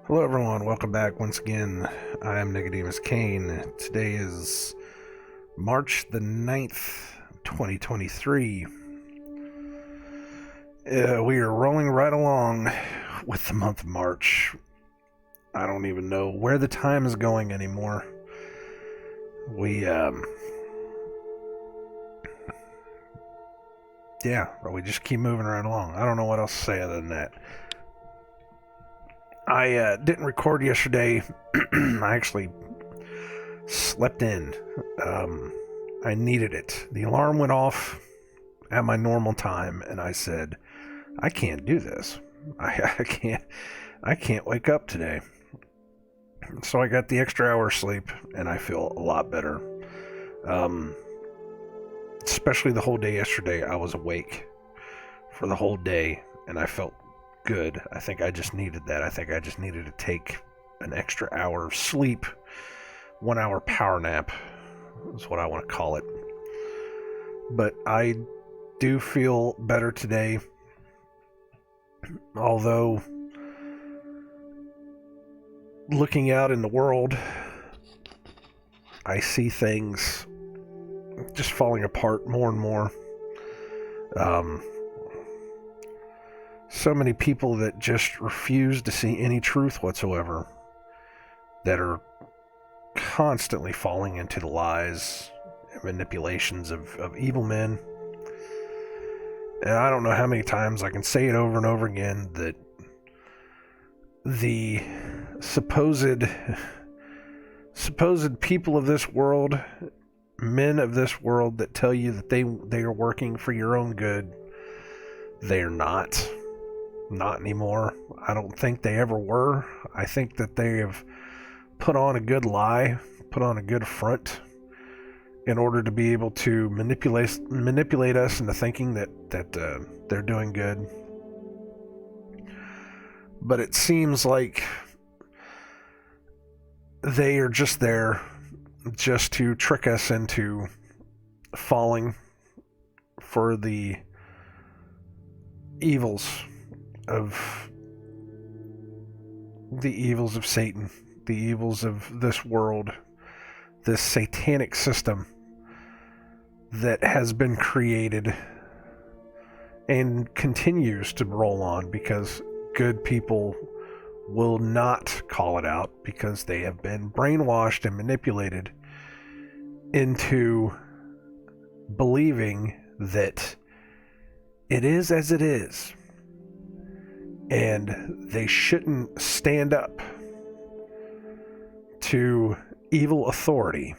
Hello, everyone. Welcome back once again. I am Nicodemus Kane. Today is March the 9th, 2023. We are rolling right along with the month of March. I don't even know where the time is going anymore. We just keep moving right along. I don't know what else to say other than that. I didn't record yesterday. I actually slept in. I needed it. The alarm went off at my normal time, and I said, "I can't do this. I can't wake up today." So I got the extra hour sleep, and I feel a lot better. Especially the whole day yesterday, I was awake for the whole day, and I felt good. I think I just needed that. I think I just needed to take an extra hour of sleep. 1 hour power nap is what I want to call it. But I do feel better today. Although, looking out in the world, I see things just falling apart more and more. So many people that just refuse to see any truth whatsoever, that are constantly falling into the lies and manipulations of evil men. And I don't know how many times I can say it over and over again that the supposed people of this world, men of this world that tell you that they are working for your own good, they are not. Not anymore. I don't think they ever were. I think that they have put on a good lie, put on a good front in order to be able to manipulate us into thinking that they're doing good. But it seems like they are just there just to trick us into falling for the evils of Satan, the evils of this world, this satanic system that has been created and continues to roll on because good people will not call it out because they have been brainwashed and manipulated into believing that it is as it is. And they shouldn't stand up to evil authority.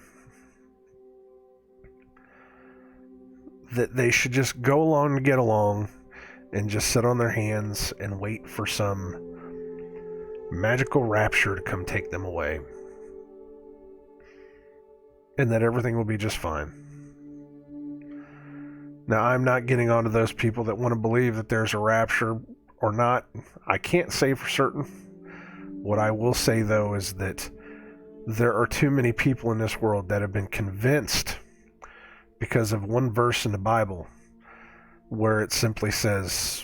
That they should just go along and get along and just sit on their hands and wait for some magical rapture to come take them away. And that everything will be just fine. Now, I'm not getting onto those people that want to believe that there's a rapture or not. I can't say for certain. What I will say, though, is that there are too many people in this world that have been convinced because of one verse in the Bible where it simply says,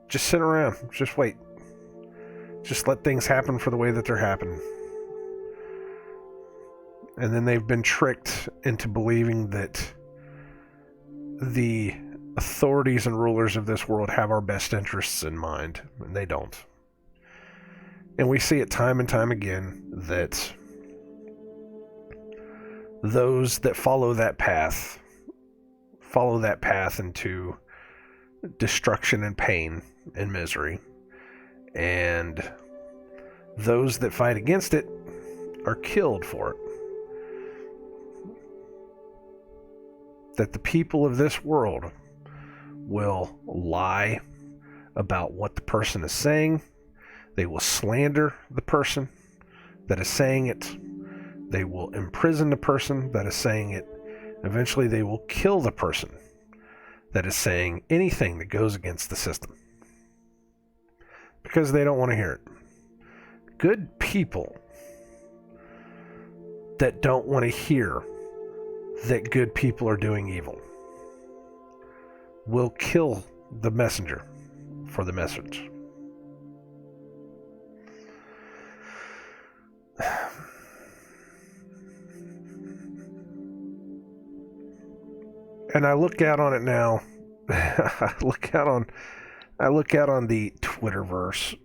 just sit around, just wait. Just let things happen for the way that they're happening. And then they've been tricked into believing that the authorities and rulers of this world have our best interests in mind, and they don't. And we see it time and time again that those that follow that path into destruction and pain and misery, and those that fight against it are killed for it. That the people of this world will lie about what the person is saying. They will slander the person that is saying it. They will imprison the person that is saying it. Eventually, they will kill the person that is saying anything that goes against the system. Because they don't want to hear it. Good people that don't want to hear that good people are doing evil will kill the messenger for the message. And I look out on it now. I look out on the Twitterverse,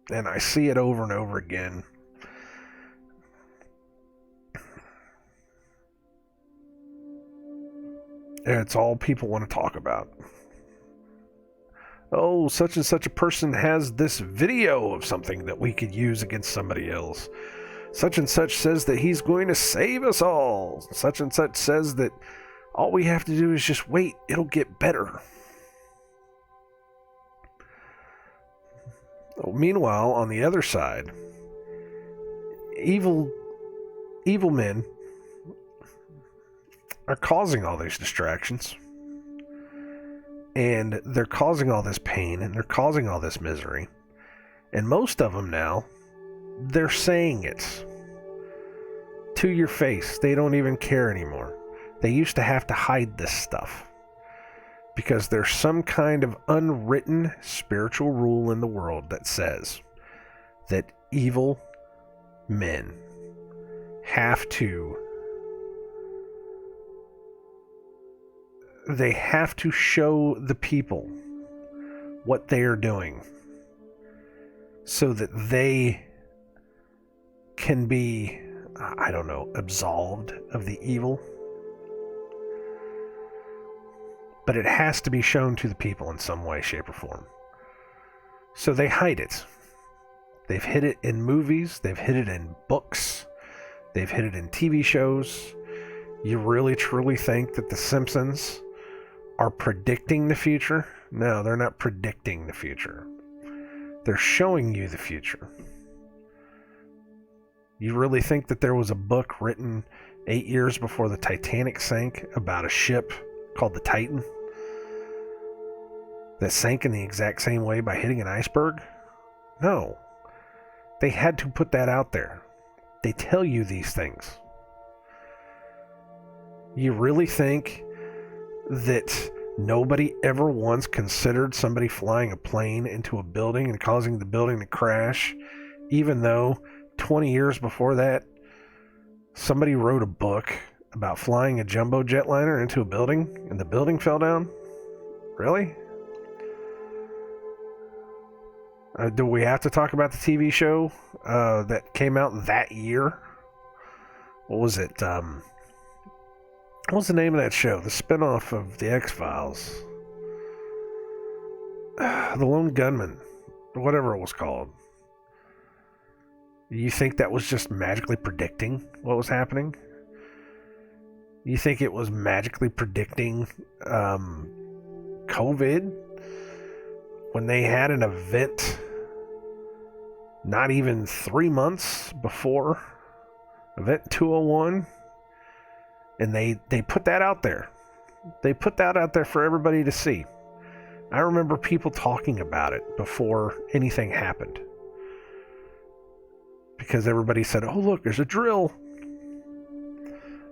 and I see it over and over again. And it's all people want to talk about. Oh, such and such a person has this video of something that we could use against somebody else. Such and such says that he's going to save us all. Such and such says that all we have to do is just wait. It'll get better. Oh, meanwhile, on the other side, evil men are causing all these distractions. And they're causing all this pain, and they're causing all this misery. And most of them now, they're saying it to your face. They don't even care anymore. They used to have to hide this stuff because there's some kind of unwritten spiritual rule in the world that says that evil men have to show the people what they are doing so that they can be, I don't know, absolved of the evil. But it has to be shown to the people in some way, shape, or form. So they hide it. They've hid it in movies. They've hid it in books. They've hid it in TV shows. You really, truly think that The Simpsons are predicting the future? No, they're not predicting the future. They're showing you the future. You really think that there was a book written 8 years before the Titanic sank about a ship called the Titan that sank in the exact same way by hitting an iceberg? No. They had to put that out there. They tell you these things. You really think that nobody ever once considered somebody flying a plane into a building and causing the building to crash, even though 20 years before that, somebody wrote a book about flying a jumbo jetliner into a building and the building fell down? Really? Do we have to talk about the TV show that came out that year? What was it? What was the name of that show? The spinoff of The X-Files. The Lone Gunman. Whatever it was called. You think that was just magically predicting what was happening? You think it was magically predicting COVID? When they had an event not even 3 months before Event 201, and they put that out there. They put that out there for everybody to see. I remember people talking about it before anything happened. Because everybody said, oh look, there's a drill.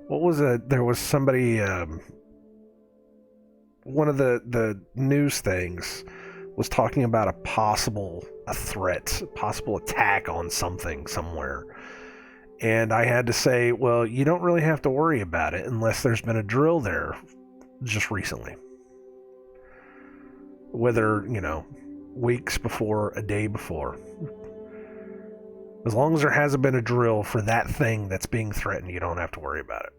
What was it? There was somebody, one of the news things was talking about a possible attack on something somewhere. And I had to say, well, you don't really have to worry about it unless there's been a drill there just recently. Whether, weeks before, a day before. As long as there hasn't been a drill for that thing that's being threatened, you don't have to worry about it.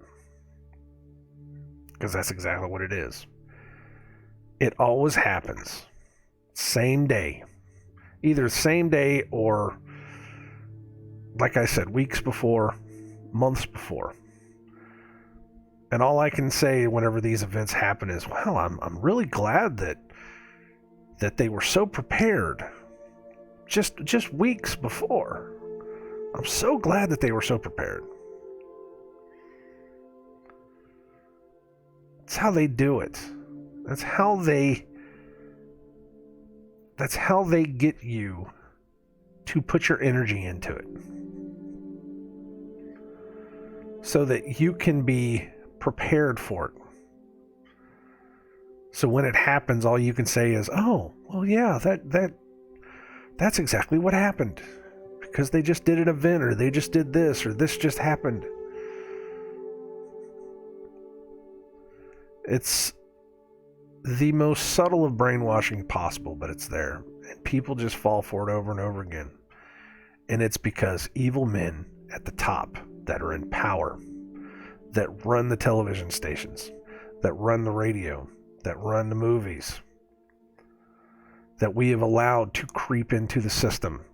Because that's exactly what it is. It always happens. Same day. Either same day or, like I said, weeks before, months before. And all I can say whenever these events happen is, well, I'm really glad that they were so prepared just weeks before. I'm so glad that they were so prepared. That's how they do it. That's how they get you to put your energy into it. So that you can be prepared for it. So when it happens, all you can say is, oh, well, yeah, that's exactly what happened. Because they just did an event, or they just did this, or this just happened. It's the most subtle of brainwashing possible, but it's there. And people just fall for it over and over again. And it's because evil men at the top that are in power, that run the television stations, that run the radio, that run the movies, that we have allowed to creep into the system,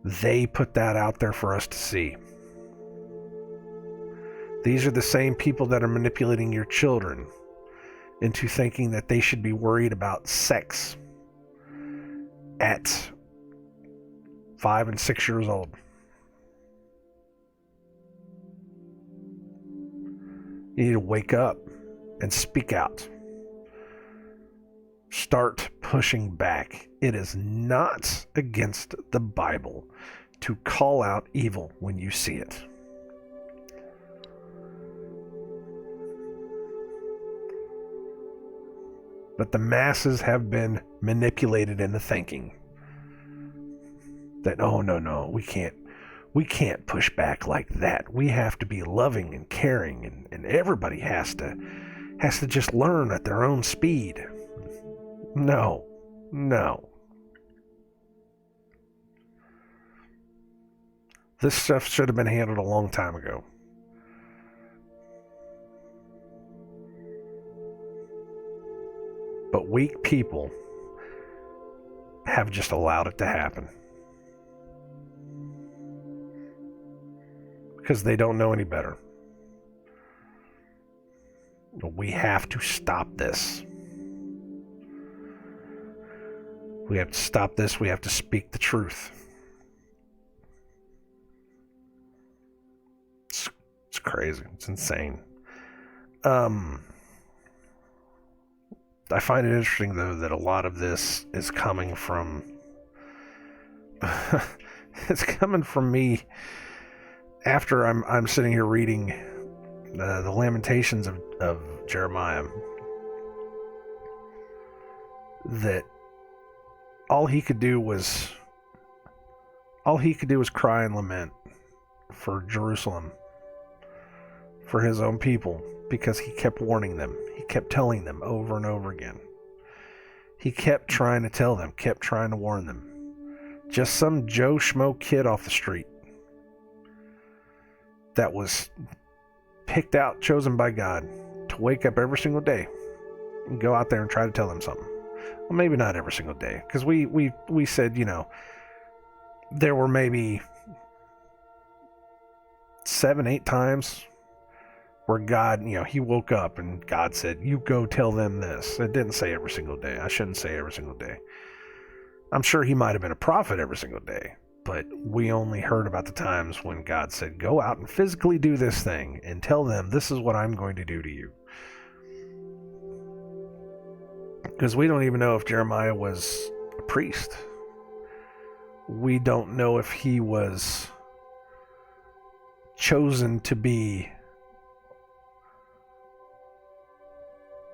they put that out there for us to see. These are the same people that are manipulating your children into thinking that they should be worried about sex at 5 and 6 years old. You need to wake up and speak out. Start pushing back. It is not against the Bible to call out evil when you see it. But the masses have been manipulated into thinking that, oh, no, we can't push back like that. We have to be loving and caring, and everybody has to just learn at their own speed. No. This stuff should have been handled a long time ago. But weak people have just allowed it to happen. Because they don't know any better. But we have to stop this. We have to stop this. We have to speak the truth. It's crazy. It's insane. I find it interesting, though, that a lot of this is coming from... it's coming from me after I'm sitting here reading the Lamentations of Jeremiah. That all he could do was cry and lament for Jerusalem, for his own people, because he kept warning them. He kept telling them over and over again. He kept trying to tell them, kept trying to warn them. Just some Joe Schmo kid off the street that was picked out, chosen by God to wake up every single day and go out there and try to tell them something. Well, maybe not every single day, because we said, there were maybe 7-8 times where God, he woke up and God said, you go tell them this. It didn't say every single day. I shouldn't say every single day. I'm sure he might have been a prophet every single day, but we only heard about the times when God said, go out and physically do this thing and tell them this is what I'm going to do to you. Because we don't even know if Jeremiah was a priest. We don't know if he was chosen to be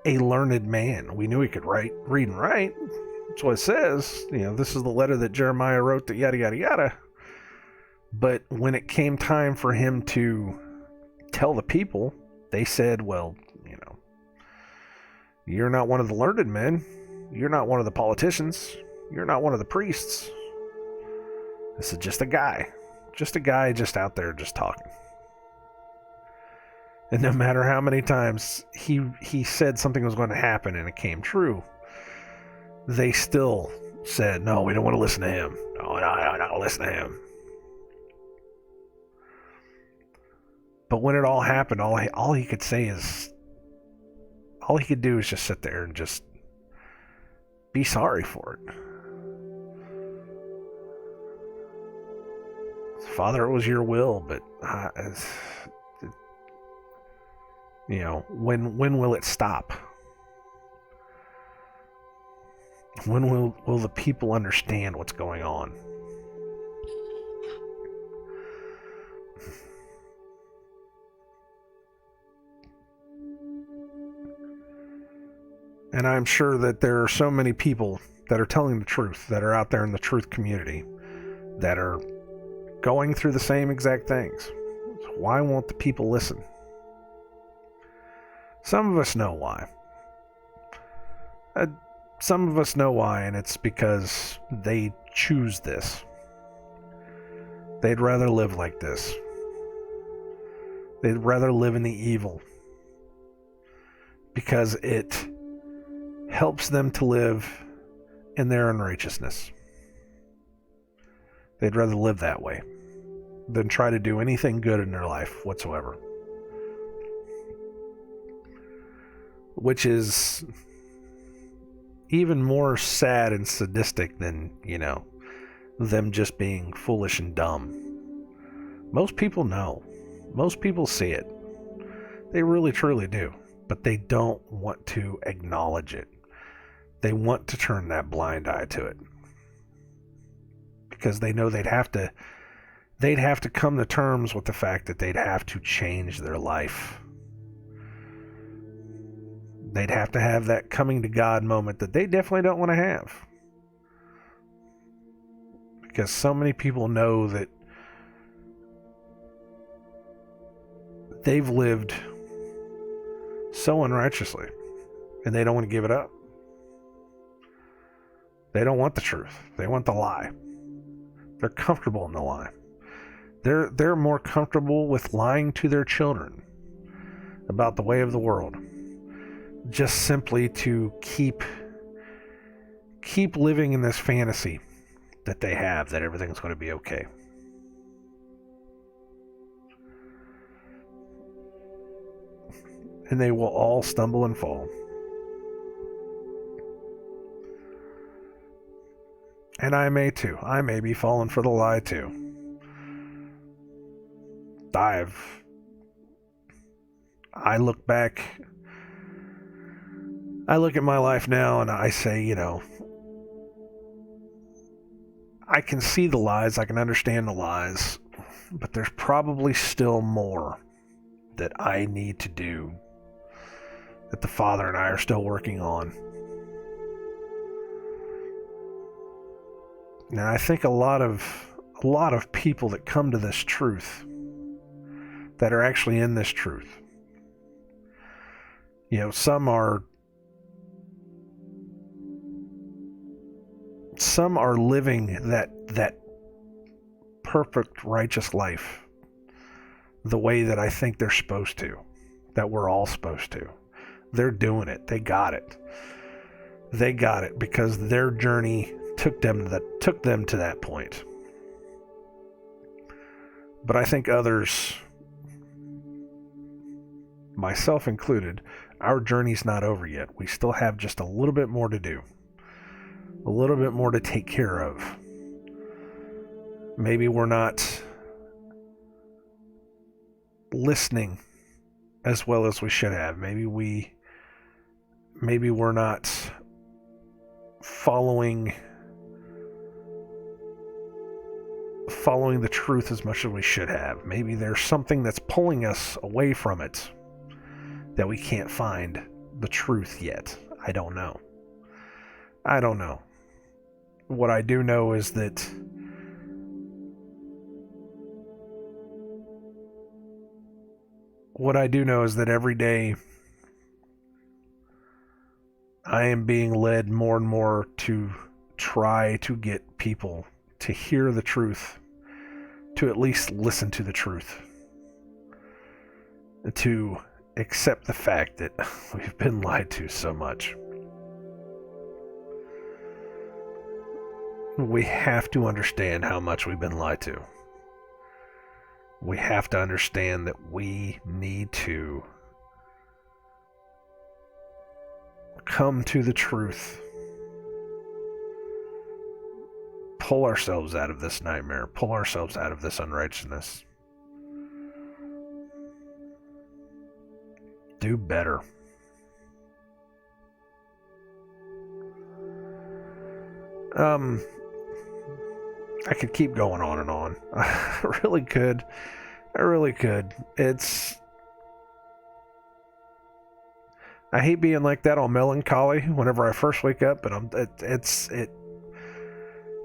a learned man. We knew he could read and write. That's what it says. This is the letter that Jeremiah wrote to yada, yada, yada. But when it came time for him to tell the people, they said, well, you're not one of the learned men. You're not one of the politicians. You're not one of the priests. This is just a guy. Just a guy just out there just talking. And no matter how many times he said something was going to happen and it came true, they still said, no, we don't want to listen to him. No, not going to listen to him. But when it all happened, all he could say is, all he could do is just sit there and just be sorry for it. Father, it was your will, but when will it stop? When will the people understand what's going on? And I'm sure that there are so many people that are telling the truth, that are out there in the truth community, that are going through the same exact things. So why won't the people listen? Some of us know why. Some of us know why, and it's because they choose this. They'd rather live like this. They'd rather live in the evil because it helps them to live in their unrighteousness. They'd rather live that way than try to do anything good in their life whatsoever. Which is even more sad and sadistic than, them just being foolish and dumb. Most people know. Most people see it. They really, truly do. But they don't want to acknowledge it. They want to turn that blind eye to it. Because they know they'd have to come to terms with the fact that they'd have to change their life. They'd have to have that coming to God moment that they definitely don't want to have. Because so many people know that they've lived so unrighteously and they don't want to give it up. They don't want the truth. They want the lie. They're comfortable in the lie. They're more comfortable with lying to their children about the way of the world, just simply to keep living in this fantasy that they have that everything's going to be okay. And they will all stumble and fall. And I may too. I may be falling for the lie too. I look back, I look at my life now and I say, I can see the lies, I can understand the lies, but there's probably still more that I need to do, that the Father and I are still working on. And I think a lot of people that come to this truth, that are actually in this truth, some are living that perfect righteous life the way that I think they're supposed to, that we're all supposed to. They're doing it. They got it. They got it because their journey took them to that point. But I think others, myself included, our journey's not over yet. We still have just a little bit more to do. A little bit more to take care of. Maybe we're not listening as well as we should have. Maybe we're not following the truth as much as we should have. Maybe there's something that's pulling us away from it that we can't find the truth yet. I don't know. What I do know is that every day I am being led more and more to try to get people to hear the truth, to at least listen to the truth, to accept the fact that we've been lied to so much. We have to understand how much we've been lied to. We have to understand that we need to come to the truth. Pull ourselves out of this nightmare. Pull ourselves out of this unrighteousness. Do better. I could keep going on and on. I really could. I hate being like that on melancholy whenever I first wake up, but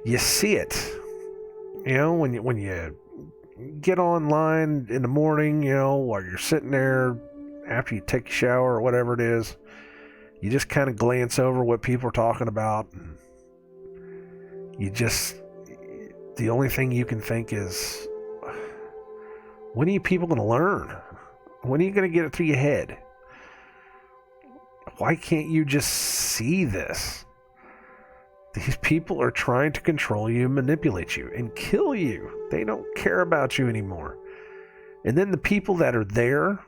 you see it. When you get online in the morning, while you're sitting there after you take a shower or whatever it is, you just kind of glance over what people are talking about. And the only thing you can think is, when are you people going to learn? When are you going to get it through your head? Why can't you just see this? These people are trying to control you, manipulate you, and kill you. They don't care about you anymore. And then the people that are there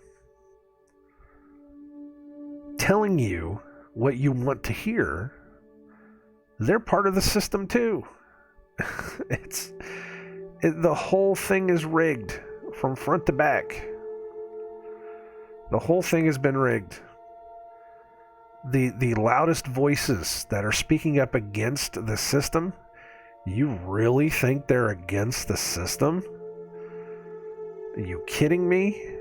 telling you what you want to hear, they're part of the system too. The whole thing is rigged from front to back. The whole thing has been rigged. The loudest voices that are speaking up against the system, you really think they're against the system? Are you kidding me?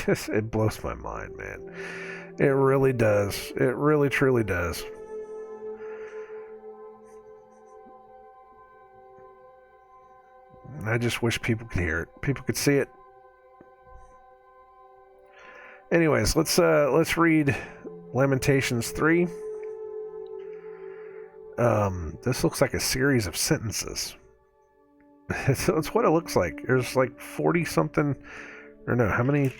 It blows my mind, man. It really does. It really, truly does. I just wish people could hear it. People could see it. Anyways, let's read Lamentations 3. This looks like a series of sentences. That's what it looks like. There's like 40 something, or no, how many?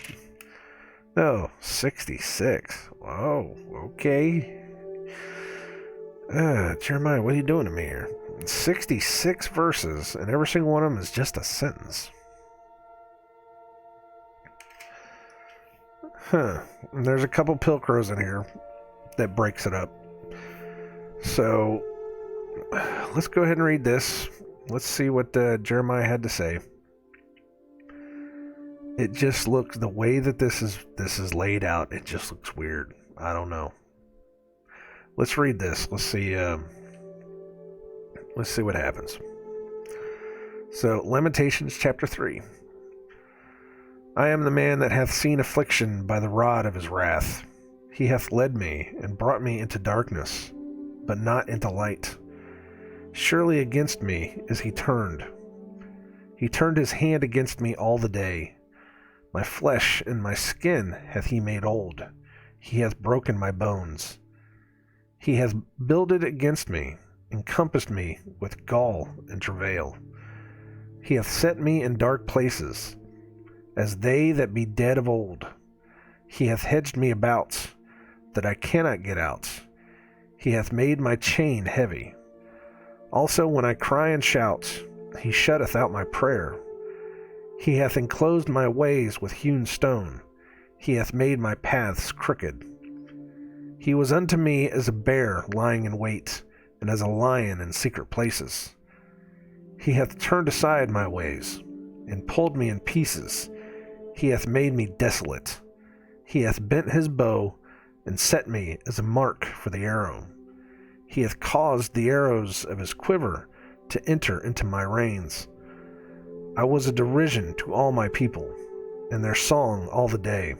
No, 66. Whoa, okay. Jeremiah, what are you doing to me here? 66 verses, and every single one of them is just a sentence. And there's a couple pilcrows in here that breaks it up. So, let's go ahead and read this. Let's see what Jeremiah had to say. It just looks, the way that this is laid out, it just looks weird. I don't know. Let's read this. Let's see what happens. So, Lamentations chapter 3. I am the man that hath seen affliction by the rod of his wrath. He hath led me and brought me into darkness, but not into light. Surely against me is he turned. He turned his hand against me all the day. My flesh and my skin hath he made old. He hath broken my bones. He hath builded against me, encompassed me with gall and travail. He hath set me in dark places, as they that be dead of old. He hath hedged me about, that I cannot get out. He hath made my chain heavy. Also when I cry and shout, he shutteth out my prayer. He hath enclosed my ways with hewn stone. He hath made my paths crooked. He was unto me as a bear lying in wait, and as a lion in secret places. He hath turned aside my ways, and pulled me in pieces. He hath made me desolate. He hath bent his bow, and set me as a mark for the arrow. He hath caused the arrows of his quiver to enter into my reins. I was a derision to all my people, and their song all the day.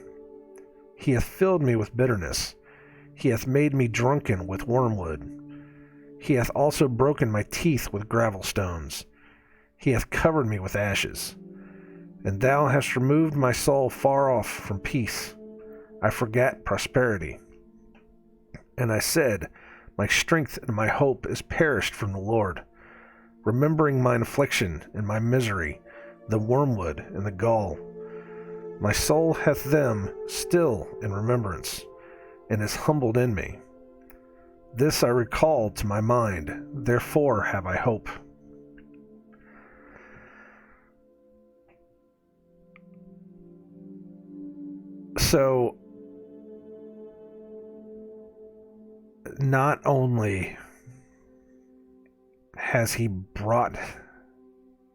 He hath filled me with bitterness. He hath made me drunken with wormwood. He hath also broken my teeth with gravel stones. He hath covered me with ashes. And thou hast removed my soul far off from peace. I forgat prosperity. And I said, my strength and my hope is perished from the Lord. Remembering mine affliction and my misery, the wormwood and the gall. My soul hath them still in remembrance, and is humbled in me. This I recalled to my mind, therefore have I hope. So, not only has he brought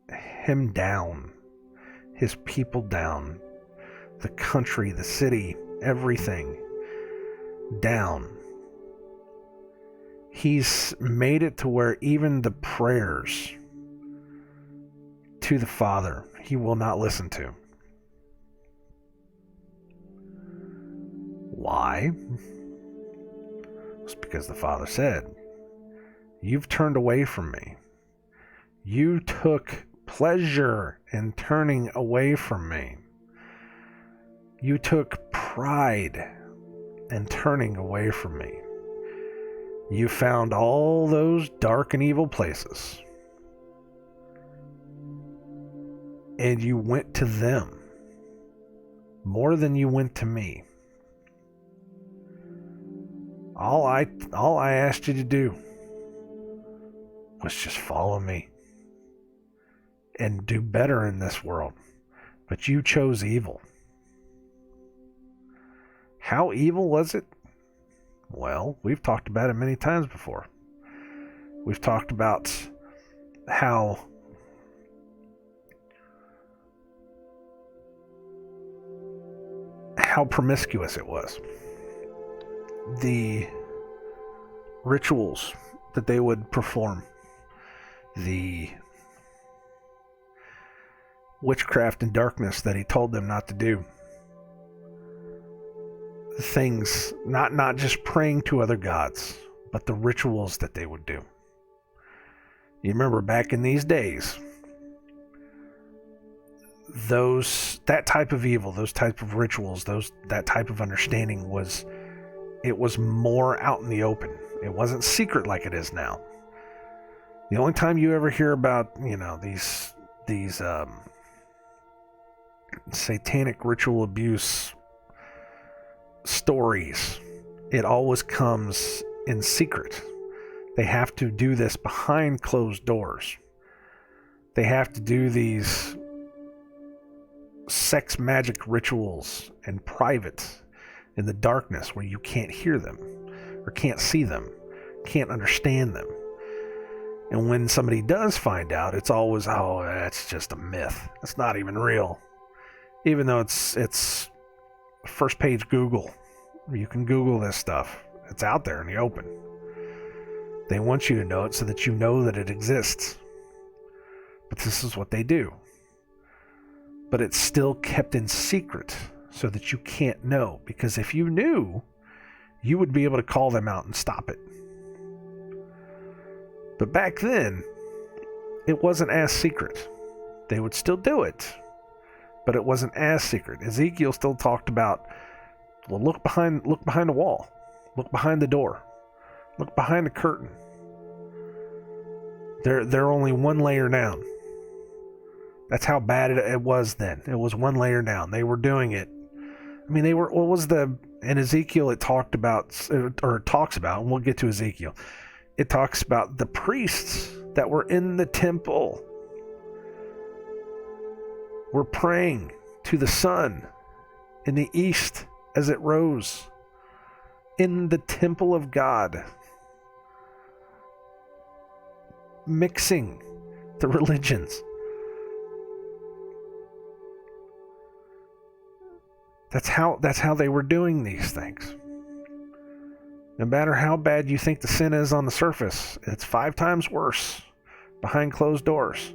him down, his people down, the country, the city, everything down, he's made it to where even the prayers to the Father he will not listen to. Why? It's because the Father said, You've turned away from me. You took pleasure in turning away from me. You took pride in turning away from me. You found all those dark and evil places, and you went to them more than you went to me. All I asked you to do was just follow me and do better in this world, but you chose evil. How evil was it? Well, we've talked about it many times before. We've talked about how promiscuous it was. The rituals that they would perform, the witchcraft and darkness that he told them not to do. Things, not just praying to other gods, but the rituals that they would do. You remember back in these days, that type of evil, those type of rituals, that type of understanding was more out in the open. It wasn't secret like it is now. The only time you ever hear about, these satanic ritual abuse stories, it always comes in secret. They have to do this behind closed doors. They have to do these sex magic rituals in private, in the darkness, where you can't hear them or can't see them, can't understand them. And when somebody does find out, it's always, oh, that's just a myth. It's not even real. Even though it's first page Google. You can Google this stuff. It's out there in the open. They want you to know it so that you know that it exists. But this is what they do. But it's still kept in secret so that you can't know. Because if you knew, you would be able to call them out and stop it. But back then, it wasn't as secret. They would still do it, but it wasn't as secret. Ezekiel still talked about, well, look behind the wall, look behind the door, look behind the curtain. They're only one layer down. That's how bad it was then. It was one layer down. They were doing it. I mean, in Ezekiel it talks about, and we'll get to Ezekiel. It talks about the priests that were in the temple were praying to the sun in the east as it rose in the temple of God, mixing the religions. That's how they were doing these things. No matter how bad you think the sin is on the surface, it's 5 times worse behind closed doors.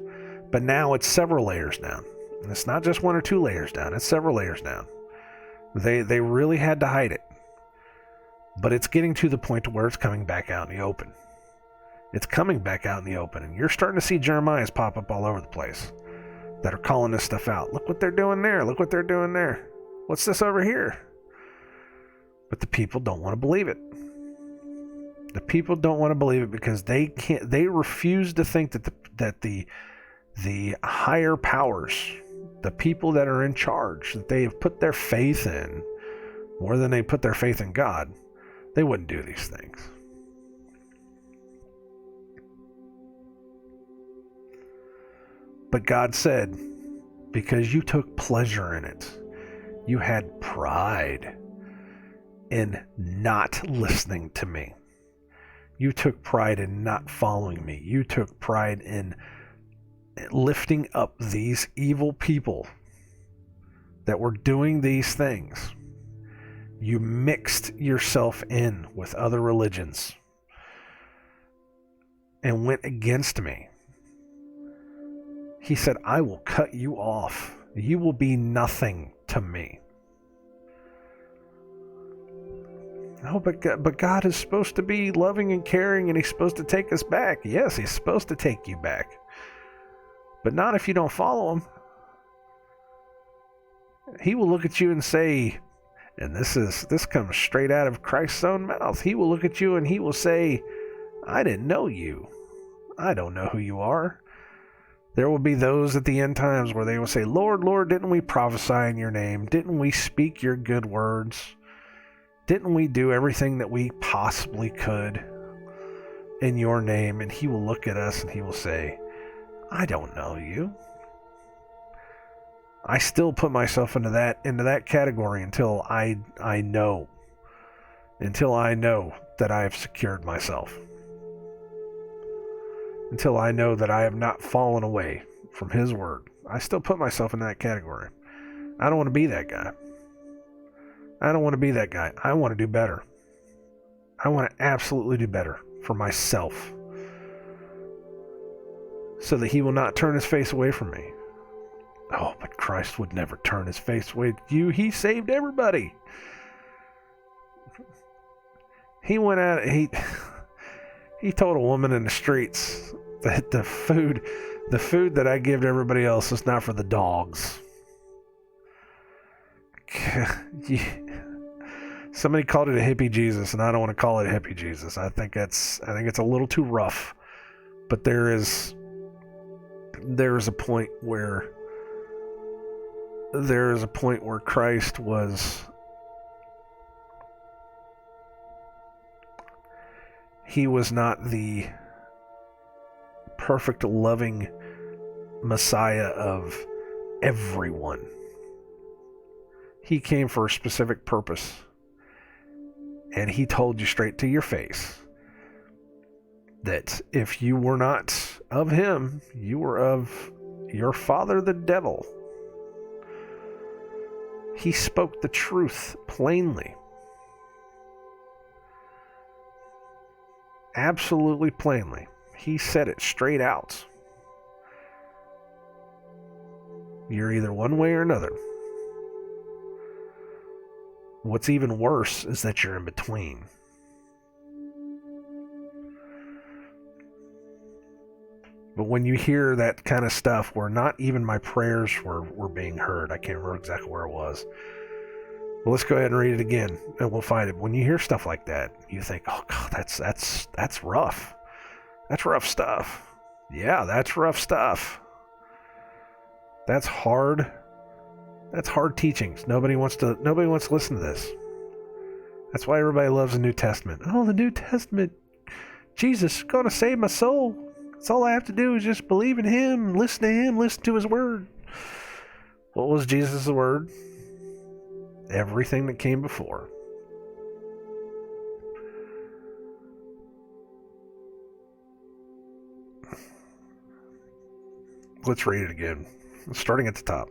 But now it's several layers down. And it's not just 1 or 2 layers down, it's several layers down. They really had to hide it. But it's getting to the point to where it's coming back out in the open. It's coming back out in the open, and you're starting to see Jeremiahs pop up all over the place that are calling this stuff out. Look what they're doing there. Look what they're doing there. What's this over here? But the people don't want to believe it. The people don't want to believe it because they can't. They refuse to think that the higher powers, the people that are in charge, that they have put their faith in more than they put their faith in God, they wouldn't do these things. But God said, because you took pleasure in it, you had pride in not listening to me. You took pride in not following me. You took pride in lifting up these evil people that were doing these things. You mixed yourself in with other religions and went against me. He said, I will cut you off. You will be nothing to me. Oh, but God is supposed to be loving and caring, and He's supposed to take us back. Yes, He's supposed to take you back. But not if you don't follow Him. He will look at you and say, and this comes straight out of Christ's own mouth. He will look at you and He will say, I didn't know you. I don't know who you are. There will be those at the end times where they will say, Lord, Lord, didn't we prophesy in your name? Didn't we speak your good words? Didn't we do everything that we possibly could in your name? And He will look at us and He will say, I don't know you. I still put myself into that category until I know that I have secured myself. Until I know that I have not fallen away from His word. I still put myself in that category. I don't want to be that guy. I don't want to be that guy. I want to do better. I want to absolutely do better for myself. So that He will not turn His face away from me. Oh, but Christ would never turn His face away from you. He saved everybody. He went out, he told a woman in the streets that the food that I give to everybody else is not for the dogs. Somebody called it a hippie Jesus, and I don't want to call it a hippie Jesus. I think it's a little too rough. But there is a point where Christ was, He was not the perfect loving Messiah of everyone. He came for a specific purpose. And He told you straight to your face that if you were not of Him, you were of your father the devil. He spoke the truth plainly. Absolutely plainly. He said it straight out. You're either one way or another. What's even worse is that you're in between. But when you hear that kind of stuff where not even my prayers were being heard, I can't remember exactly where it was. Well, let's go ahead and read it again, and we'll find it. When you hear stuff like that, you think, oh, God, that's rough. That's rough stuff. Yeah, that's rough stuff. That's hard. That's hard teachings. Nobody wants to listen to this. That's why everybody loves the New Testament. Oh, the New Testament. Jesus is going to save my soul. That's all I have to do is just believe in Him, listen to Him, listen to His word. What was Jesus' word? Everything that came before. Let's read it again. Starting at the top.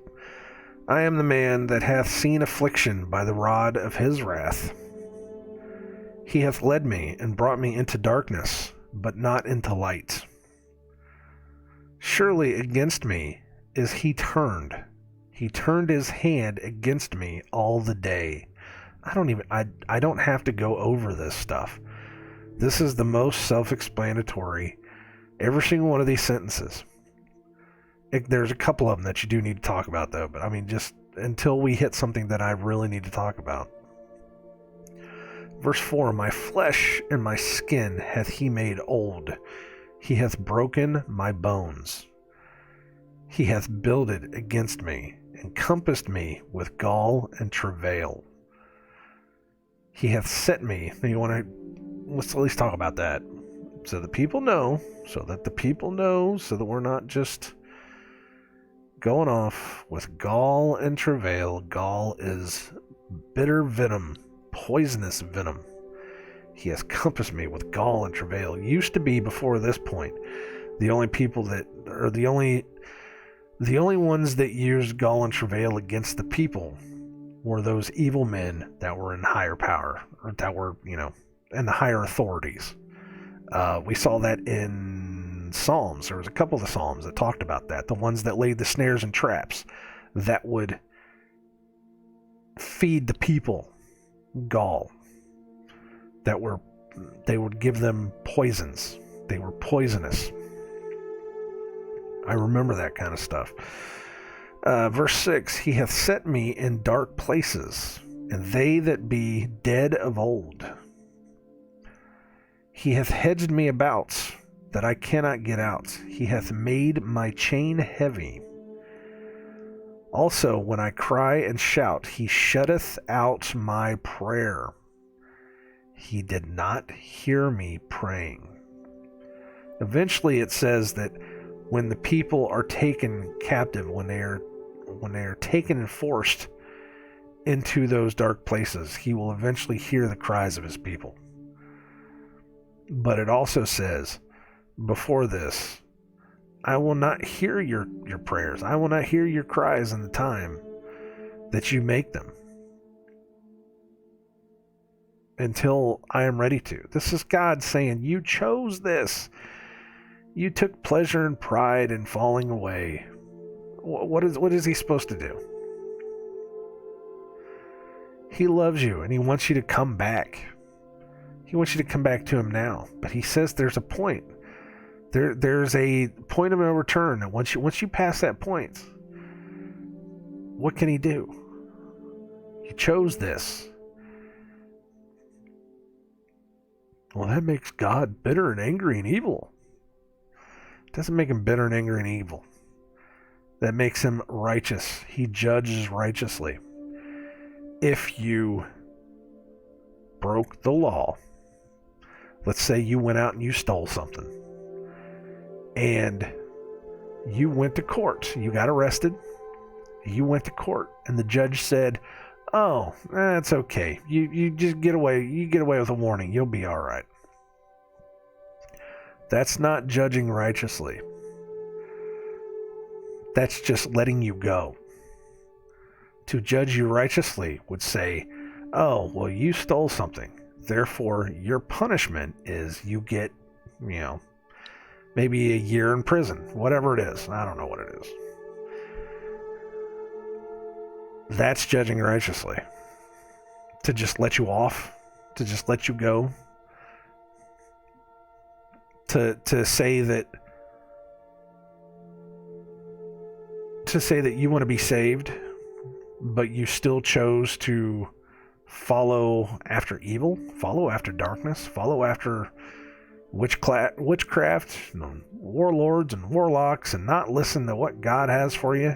I am the man that hath seen affliction by the rod of His wrath. He hath led me and brought me into darkness, but not into light. Surely against me is he turned. He turned his hand against me all the day. I don't have to go over this stuff. This is the most self-explanatory. Every single one of these sentences. There's a couple of them that you do need to talk about, though. But I mean, just until we hit something that I really need to talk about. Verse 4, my flesh and my skin hath he made old. He hath broken my bones. He hath builded against me, and compassed me with gall and travail. He hath set me. Let's at least talk about that. So the people know, so that we're not just going off with gall and travail. Gall is bitter venom, poisonous venom. He has compassed me with gall and travail. Used to be, before this point, the only people that, or the only ones that used gall and travail against the people were those evil men that were in higher power, or that were, in the higher authorities. We saw that in Psalms. There was a couple of the Psalms that talked about that. The ones that laid the snares and traps that would feed the people gall. they would give them poisons. They were poisonous. I remember that kind of stuff. Verse 6, he hath set me in dark places, and they that be dead of old. He hath hedged me about, that I cannot get out. He hath made my chain heavy. Also, when I cry and shout, he shutteth out my prayer. He did not hear me praying. Eventually it says that when the people are taken captive, when they are taken and forced into those dark places, he will eventually hear the cries of his people. But it also says, before this, I will not hear your prayers. I will not hear your cries in the time that you make them, until I am ready to. This is God saying, you chose this. You took pleasure and pride in falling away. What is he supposed to do? He loves you and he wants you to come back. He wants you to come back to him now. But he says there's a point. There's a point of no return. And once you pass that point, what can he do? You chose this. Well, that makes God bitter and angry and evil. It doesn't make him bitter and angry and evil. That makes him righteous. He judges righteously. If you broke the law, let's say you went out and you stole something, and you went to court, you got arrested, you went to court, and the judge said, oh, that's okay. You just get away. You get away with a warning. You'll be all right. That's not judging righteously. That's just letting you go. To judge you righteously would say, oh, well, you stole something. Therefore, your punishment is you get, maybe a year in prison. Whatever it is. I don't know what it is. That's judging righteously. To just let you off, to just let you go, to say that you want to be saved, but you still chose to follow after evil, follow after darkness, follow after witchcraft, warlords and warlocks, and not listen to what God has for you.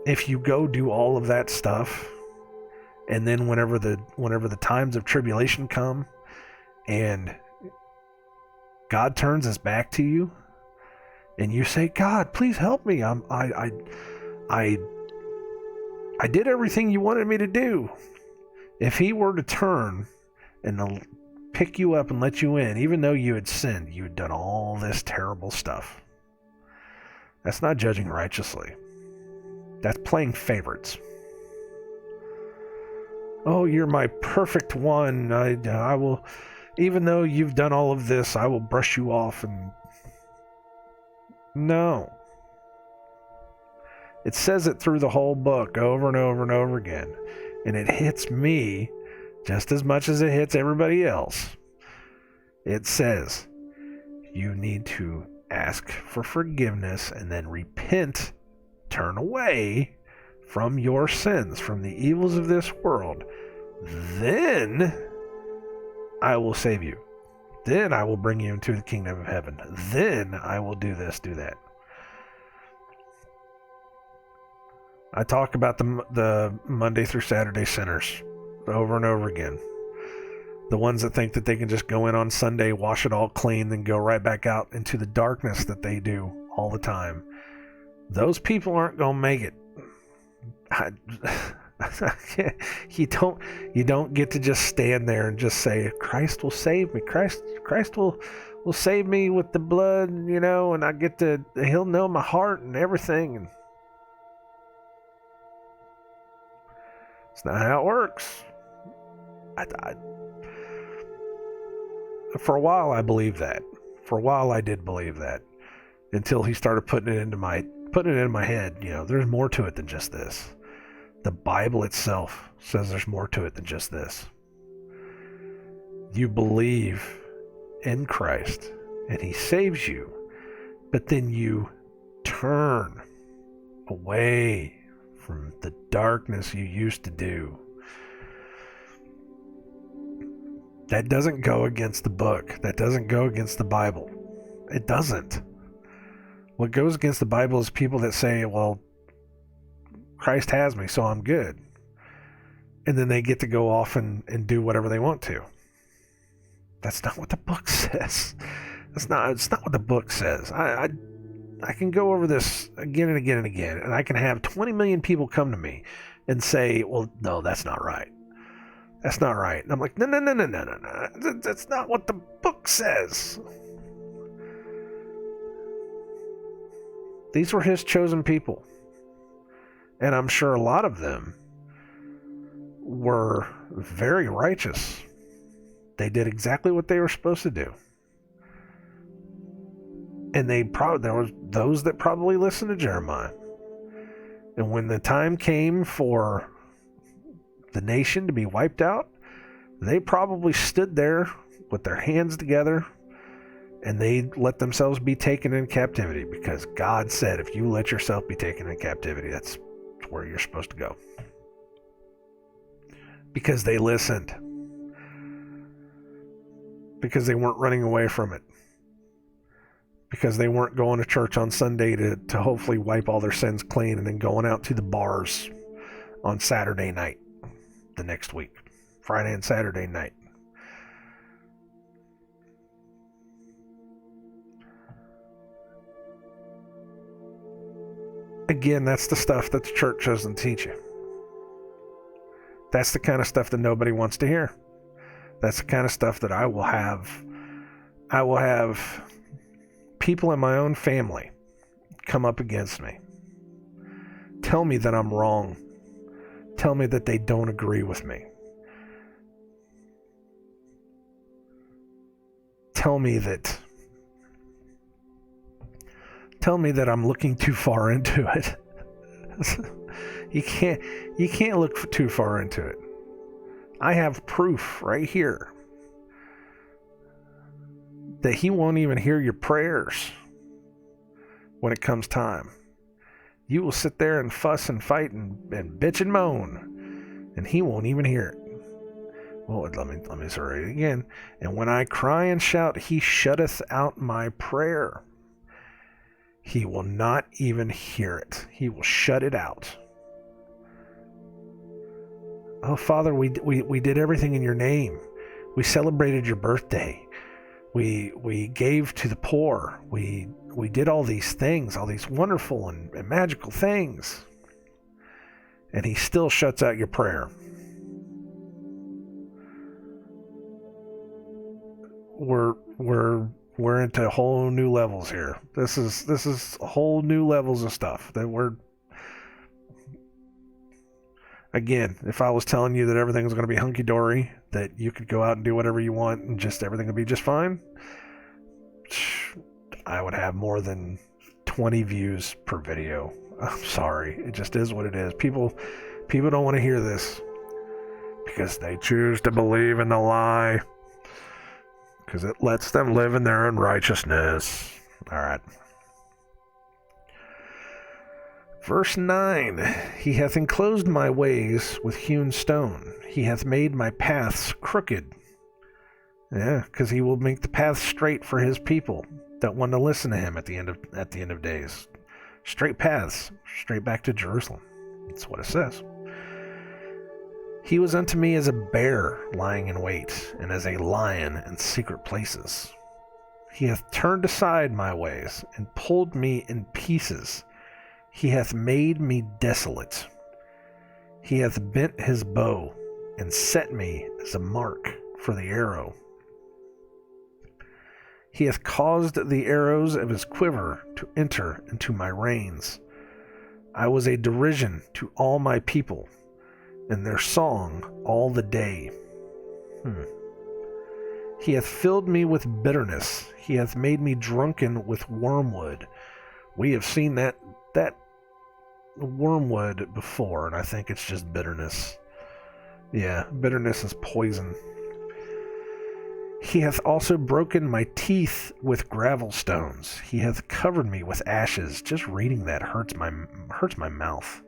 If you go do all of that stuff, and then whenever the times of tribulation come, and God turns his back to you, and you say, God, please help me. I did everything you wanted me to do. If he were to turn and pick you up and let you in, even though you had sinned, you had done all this terrible stuff. That's not judging righteously. That's playing favorites. Oh, you're my perfect one. I will, even though you've done all of this, I will brush you off. And no. It says it through the whole book over and over and over again. And it hits me just as much as it hits everybody else. It says you need to ask for forgiveness and then repent. Turn away from your sins, from the evils of this world. Then I will save you. Then I will bring you into the kingdom of heaven. Then I will do this, do that. I talk about the Monday through Saturday sinners over and over again. The ones that think that they can just go in on Sunday, wash it all clean, then go right back out into the darkness that they do all the time. Those people aren't going to make it. You don't get to just stand there and just say, Christ will save me. Christ will save me with the blood, and he'll know my heart and everything. And it's not how it works. For a while I believed that. For a while I did believe that. Until he started putting it in my head, there's more to it than just this. The Bible itself says there's more to it than just this. You believe in Christ and he saves you, but then you turn away from the darkness you used to do. That doesn't go against the book. That doesn't go against the Bible. It doesn't. What goes against the Bible is people that say, well, Christ has me, so I'm good. And then they get to go off and do whatever they want to. That's not what the book says. It's not what the book says. I can go over this again and again and again, and I can have 20 million people come to me and say, well, no, that's not right. That's not right. And I'm like, no. That's not what the book says. These were his chosen people. And I'm sure a lot of them were very righteous. They did exactly what they were supposed to do. And there was those that probably listened to Jeremiah. And when the time came for the nation to be wiped out, they probably stood there with their hands together and they let themselves be taken in captivity, because God said, if you let yourself be taken in captivity, that's where you're supposed to go. Because they listened. Because they weren't running away from it. Because they weren't going to church on Sunday to hopefully wipe all their sins clean and then going out to the bars on Saturday night the next week. Friday and Saturday night. Again, that's the stuff that the church doesn't teach you. That's the kind of stuff that nobody wants to hear. That's the kind of stuff that I will have people in my own family come up against me. Tell me that I'm wrong. Tell me that they don't agree with me. Tell me that I'm looking too far into it. You can't look too far into it. I have proof right here that he won't even hear your prayers when it comes time. You will sit there and fuss and fight and bitch and moan, and he won't even hear it. Well, let me say it again. And when I cry and shout, he shutteth out my prayer. He will not even hear it. He will shut it out. Oh, Father, we did everything in your name. We celebrated your birthday. We gave to the poor. We did all these things, all these wonderful and magical things. And he still shuts out your prayer. We're into whole new levels here. This is whole new levels of stuff that we're. Again, if I was telling you that everything was going to be hunky-dory, that you could go out and do whatever you want and just everything would be just fine, I would have more than 20 views per video. I'm sorry. It just is what it is. People don't want to hear this because they choose to believe in the lie because it lets them live in their unrighteousness. All right. Verse 9, he hath enclosed my ways with hewn stone. He hath made my paths crooked. Yeah, because he will make the path straight for his people that want to listen to him at the end of days. Straight paths, straight back to Jerusalem. That's what it says. He was unto me as a bear lying in wait, and as a lion in secret places. He hath turned aside my ways, and pulled me in pieces. He hath made me desolate. He hath bent his bow, and set me as a mark for the arrow. He hath caused the arrows of his quiver to enter into my reins. I was a derision to all my people, and their song all the day. He hath filled me with bitterness. He hath made me drunken with wormwood. We have seen that wormwood before, and I think it's just bitterness. Yeah, bitterness is poison. He hath also broken my teeth with gravel stones. He hath covered me with ashes. Just reading that hurts my mouth.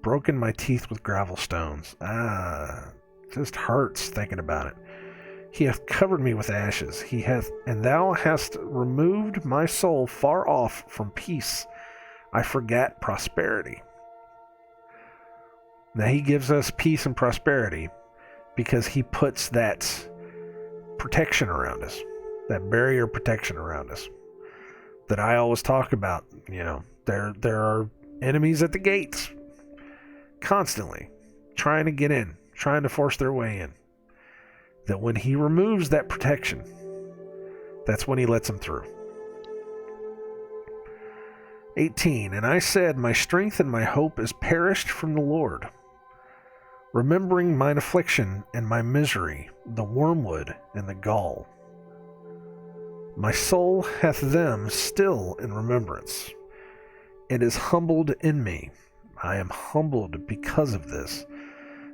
Broken my teeth with gravel stones. Just hurts thinking about it. He hath covered me with ashes. And thou hast removed my soul far off from peace. I forgat prosperity. Now he gives us peace and prosperity because he puts that protection around us, that barrier protection around us that I always talk about. There are enemies at the gates constantly trying to get in, trying to force their way in. That when he removes that protection, that's when he lets them through. 18, and I said, my strength and my hope is perished from the Lord. Remembering mine affliction and my misery, the wormwood and the gall. My soul hath them still in remembrance. It is humbled in me. I am humbled because of this.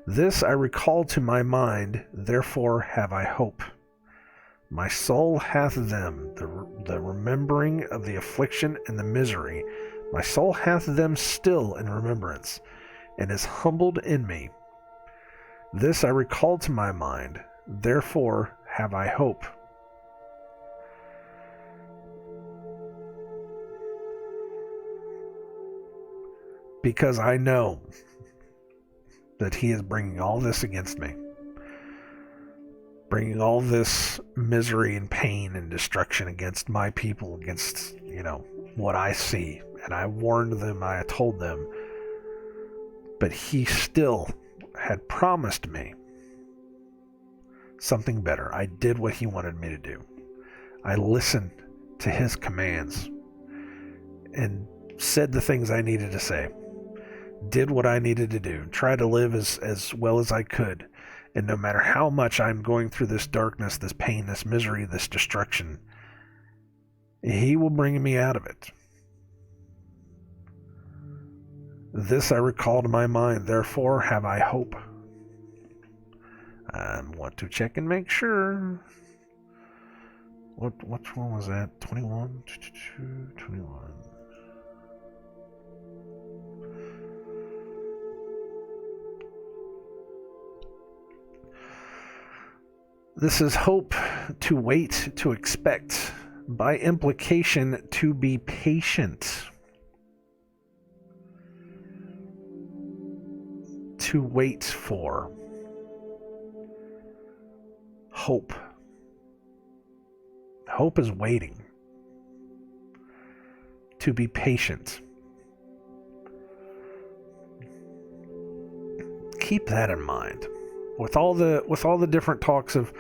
This I recall to my mind, therefore have I hope. My soul hath them, the remembering of the affliction and the misery. My soul hath them still in remembrance, and is humbled in me. This I recall to my mind, therefore have I hope. Because I know that he is bringing all this against me. Bringing all this misery and pain and destruction against my people, against, what I see. And I warned them, I told them. But he still had promised me something better. I did what he wanted me to do. I listened to his commands and said the things I needed to say. Did what I needed to do. Tried to live as well as I could. And no matter how much I'm going through this darkness, this pain, this misery, this destruction, he will bring me out of it. This I recall to my mind, therefore have I hope. I want to check and make sure. Which one was that? 21? 21. This is hope, to wait, to expect. By implication, to be patient. To wait for. Hope. Hope is waiting. To be patient. Keep that in mind. With all the different talks of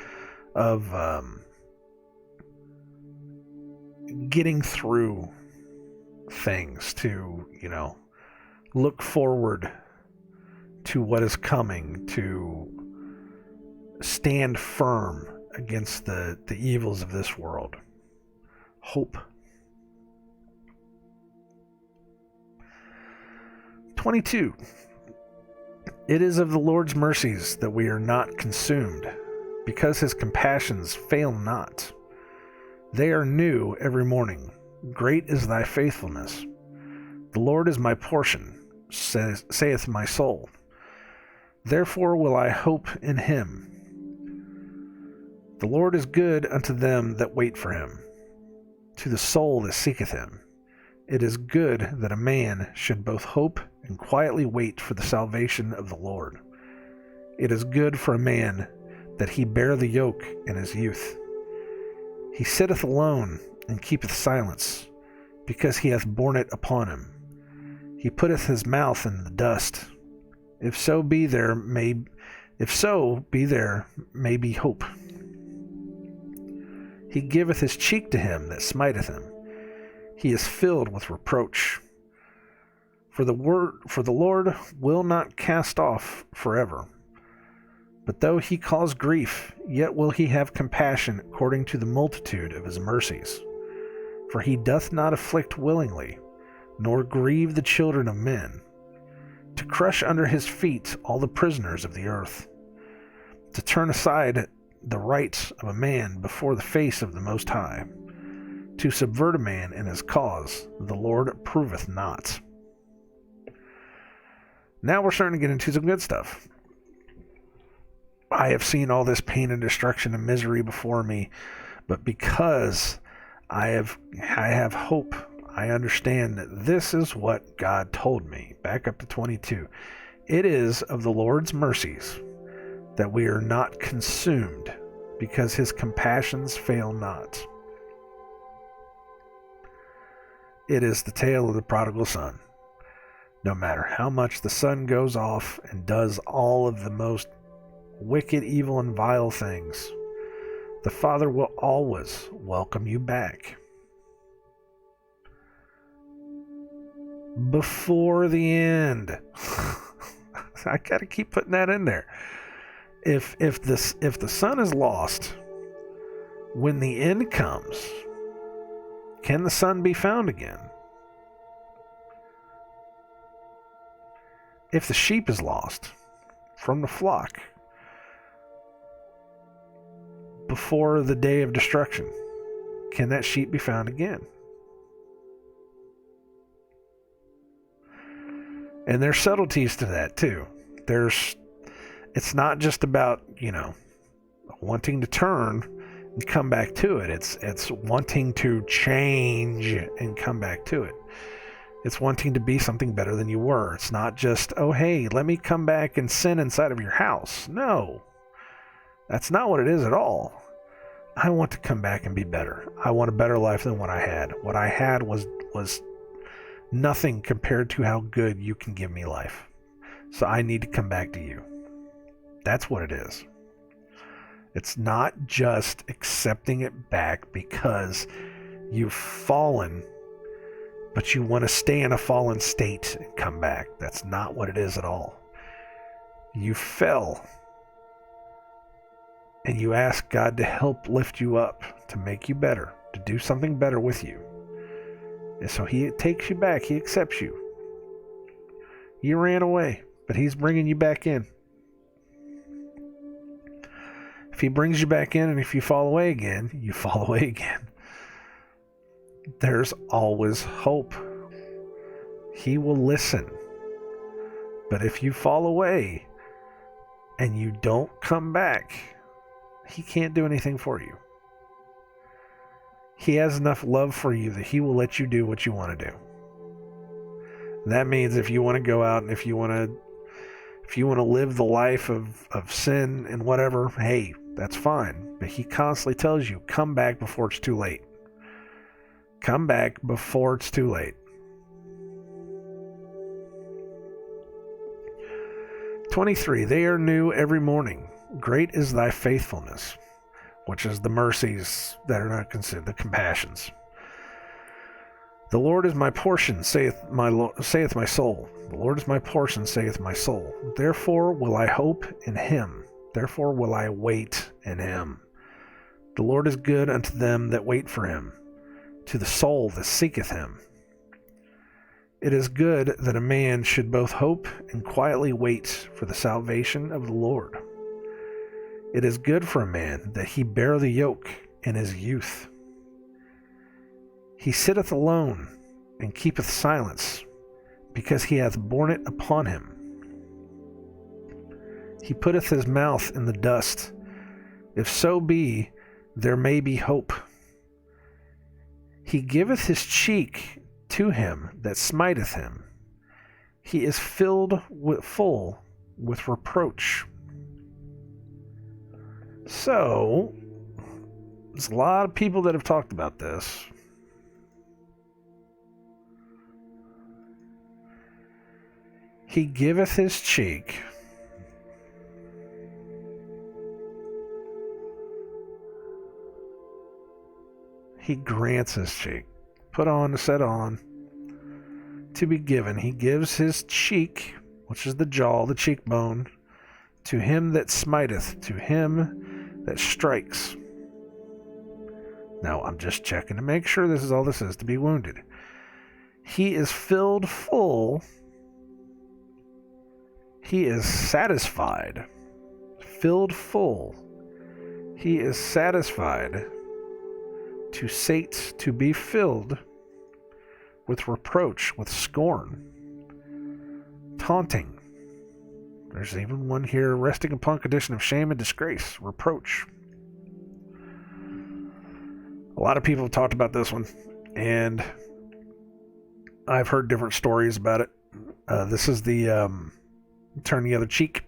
getting through things, to look forward to what is coming, to stand firm against the evils of this world. Hope. 22. It is of the Lord's mercies that we are not consumed, because his compassions fail not. They are new every morning. Great is thy faithfulness. The Lord is my portion, saith my soul. Therefore will I hope in him. The Lord is good unto them that wait for him, to the soul that seeketh him. It is good that a man should both hope and quietly wait for the salvation of the Lord. It is good for a man that he bear the yoke in his youth. He sitteth alone and keepeth silence, because he hath borne it upon him. He putteth his mouth in the dust. If so be there may be hope. He giveth his cheek to him that smiteth him. He is filled with reproach. For the Lord will not cast off forever. But though he cause grief, yet will he have compassion according to the multitude of his mercies. For he doth not afflict willingly, nor grieve the children of men, to crush under his feet all the prisoners of the earth, to turn aside the rights of a man before the face of the Most High. To subvert a man in his cause, the Lord approveth not. Now we're starting to get into some good stuff. I have seen all this pain and destruction and misery before me, but because I have hope, I understand that this is what God told me. Back up to 22. It is of the Lord's mercies that we are not consumed, because his compassions fail not. It is the tale of the prodigal son. No matter how much the son goes off and does all of the most wicked, evil, and vile things, the Father will always welcome you back. Before the end. I gotta keep putting that in there. If the son is lost, when the end comes, can the son be found again? If the sheep is lost from the flock before the day of destruction, can that sheep be found again? And there's subtleties to that too. It's not just about, wanting to turn and come back to it. It's wanting to change and come back to it. It's wanting to be something better than you were. It's not just, oh, hey, let me come back and sin inside of your house. No, that's not what it is at all. I want to come back and be better. I want a better life than what I had. What I had was nothing compared to how good you can give me life. So I need to come back to you. That's what it is. It's not just accepting it back because you've fallen, but you want to stay in a fallen state and come back. That's not what it is at all. You fell, and you ask God to help lift you up, to make you better, to do something better with you. And so he takes you back. He accepts you. You ran away, but he's bringing you back in. If he brings you back in, and if you fall away again, you fall away again. There's always hope. He will listen. But if you fall away and you don't come back, he can't do anything for you. He has enough love for you that he will let you do what you want to do. That means if you want to go out and if you want to live the life of sin and whatever, hey, that's fine. But he constantly tells you, come back before it's too late. Come back before it's too late. 23. They are new every morning. Great is thy faithfulness, which is the mercies that are not considered, the compassions. The Lord is my portion, saith my soul. The Lord is my portion, saith my soul. Therefore will I hope in him. Therefore will I wait in him. The Lord is good unto them that wait for him, to the soul that seeketh him. It is good that a man should both hope and quietly wait for the salvation of the Lord. It is good for a man that he bear the yoke in his youth. He sitteth alone and keepeth silence, because he hath borne it upon him. He putteth his mouth in the dust. If so be, there may be hope. He giveth his cheek to him that smiteth him. He is filled full with reproach. So, there's a lot of people that have talked about this. He giveth his cheek. He grants his cheek. Put on to set on. To be given. He gives his cheek, which is the jaw, the cheekbone, to him that smiteth, to him that strikes. Now, I'm just checking to make sure this is all this is, to be wounded. He is filled full. He is satisfied, filled full. He is satisfied to sate, to be filled with reproach, with scorn, taunting. There's even one here, resting upon condition of shame and disgrace, reproach. A lot of people have talked about this one, and I've heard different stories about it. This is the turn the other cheek.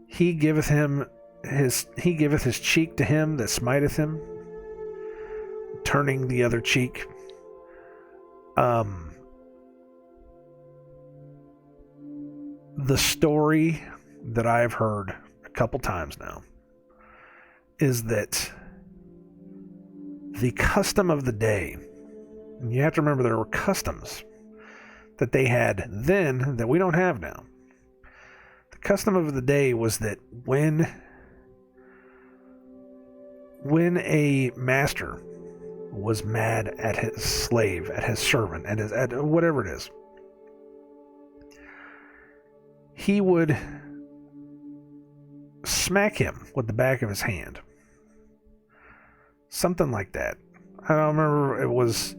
He giveth his cheek to him that smiteth him, turning the other cheek. The story that I've heard a couple times now is that the custom of the day, and you have to remember there were customs that they had then that we don't have now. The custom of the day was that when a master was mad at his slave, at his servant, at whatever it is, he would smack him with the back of his hand. Something like that. I don't remember. It was,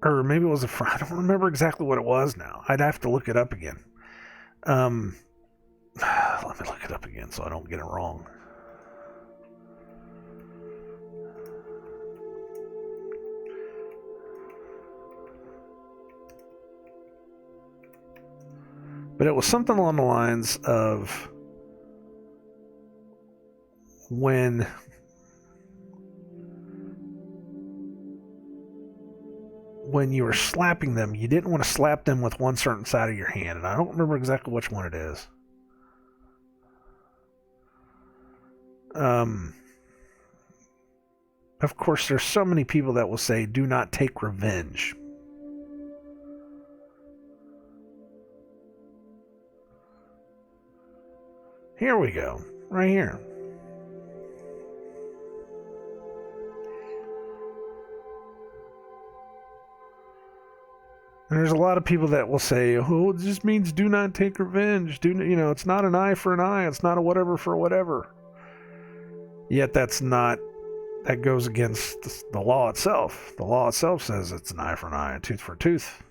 or maybe it was I don't remember exactly what it was now. I'd have to look it up again. Let me look it up again so I don't get it wrong. But it was something along the lines of when you were slapping them, you didn't want to slap them with one certain side of your hand, and I don't remember exactly which one it is. Of course, there's so many people that will say, do not take revenge. Here we go, right here. And there's a lot of people that will say, oh, it just means do not take revenge. It's not an eye for an eye. It's not a whatever for whatever. Yet that goes against the law itself. The law itself says it's an eye for an eye, a tooth for a tooth.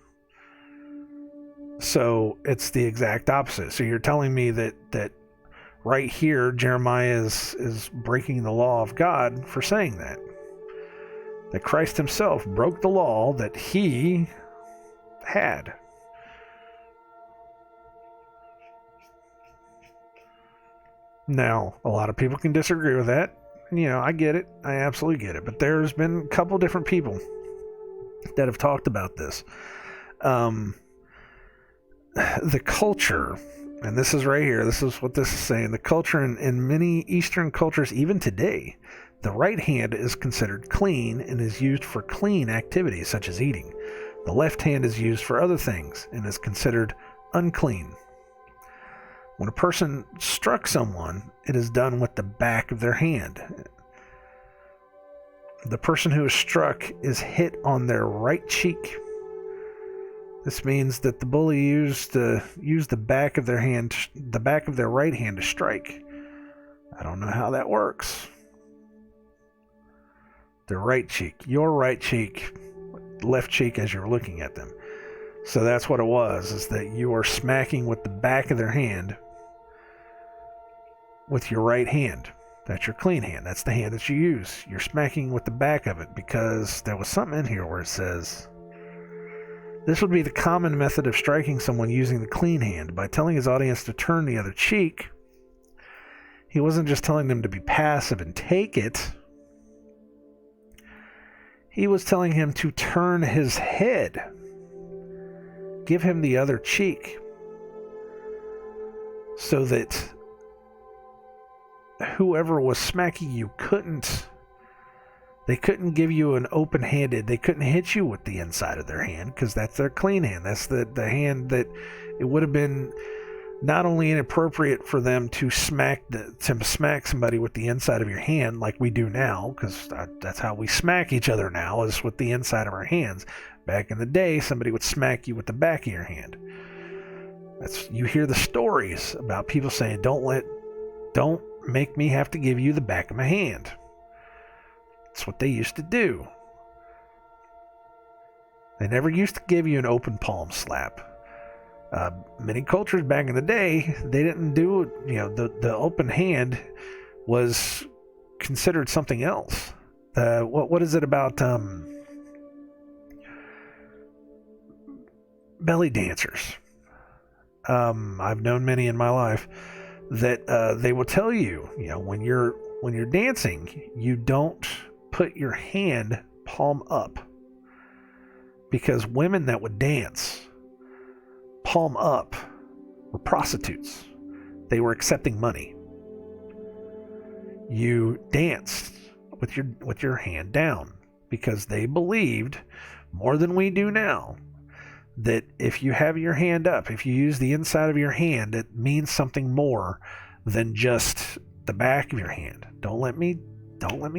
So it's the exact opposite. So you're telling me that right here, Jeremiah is breaking the law of God for saying that. That Christ himself broke the law that he had. Now, a lot of people can disagree with that. I get it. I absolutely get it. But there's been a couple different people that have talked about this. The culture, and this is right here, this is what this is saying, the culture in many Eastern cultures, even today, the right hand is considered clean and is used for clean activities such as eating. The left hand is used for other things and is considered unclean. When a person struck someone, it is done with the back of their hand. The person who is struck is hit on their right cheek. This means that the bully used the back of their right hand to strike. I don't know how that works. Their right cheek, your right cheek, left cheek as you're looking at them. So that's what it was, is that you are smacking with the back of their hand with your right hand. That's your clean hand. That's the hand that you use. You're smacking with the back of it, because there was something in here where it says, this would be the common method of striking someone using the clean hand. By telling his audience to turn the other cheek, he wasn't just telling them to be passive and take it. He was telling him to turn his head. Give him the other cheek. So that whoever was smacking you they couldn't give you an open-handed, they couldn't hit you with the inside of their hand, because that's their clean hand. That's the hand that it would have been not only inappropriate for them to smack somebody with the inside of your hand like we do now, because that's how we smack each other now, is with the inside of our hands. Back in the day, somebody would smack you with the back of your hand. You hear the stories about people saying, don't make me have to give you the back of my hand. That's what they used to do. They never used to give you an open palm slap. Many cultures back in the day, they didn't do, the open hand was considered something else. What is it about belly dancers? I've known many in my life that they will tell you, when you're dancing, you don't put your hand palm up, because women that would dance palm up were prostitutes. They were accepting money. You danced with your hand down, because they believed, more than we do now, that if you have your hand up, if you use the inside of your hand, it means something more than just the back of your hand. Don't let me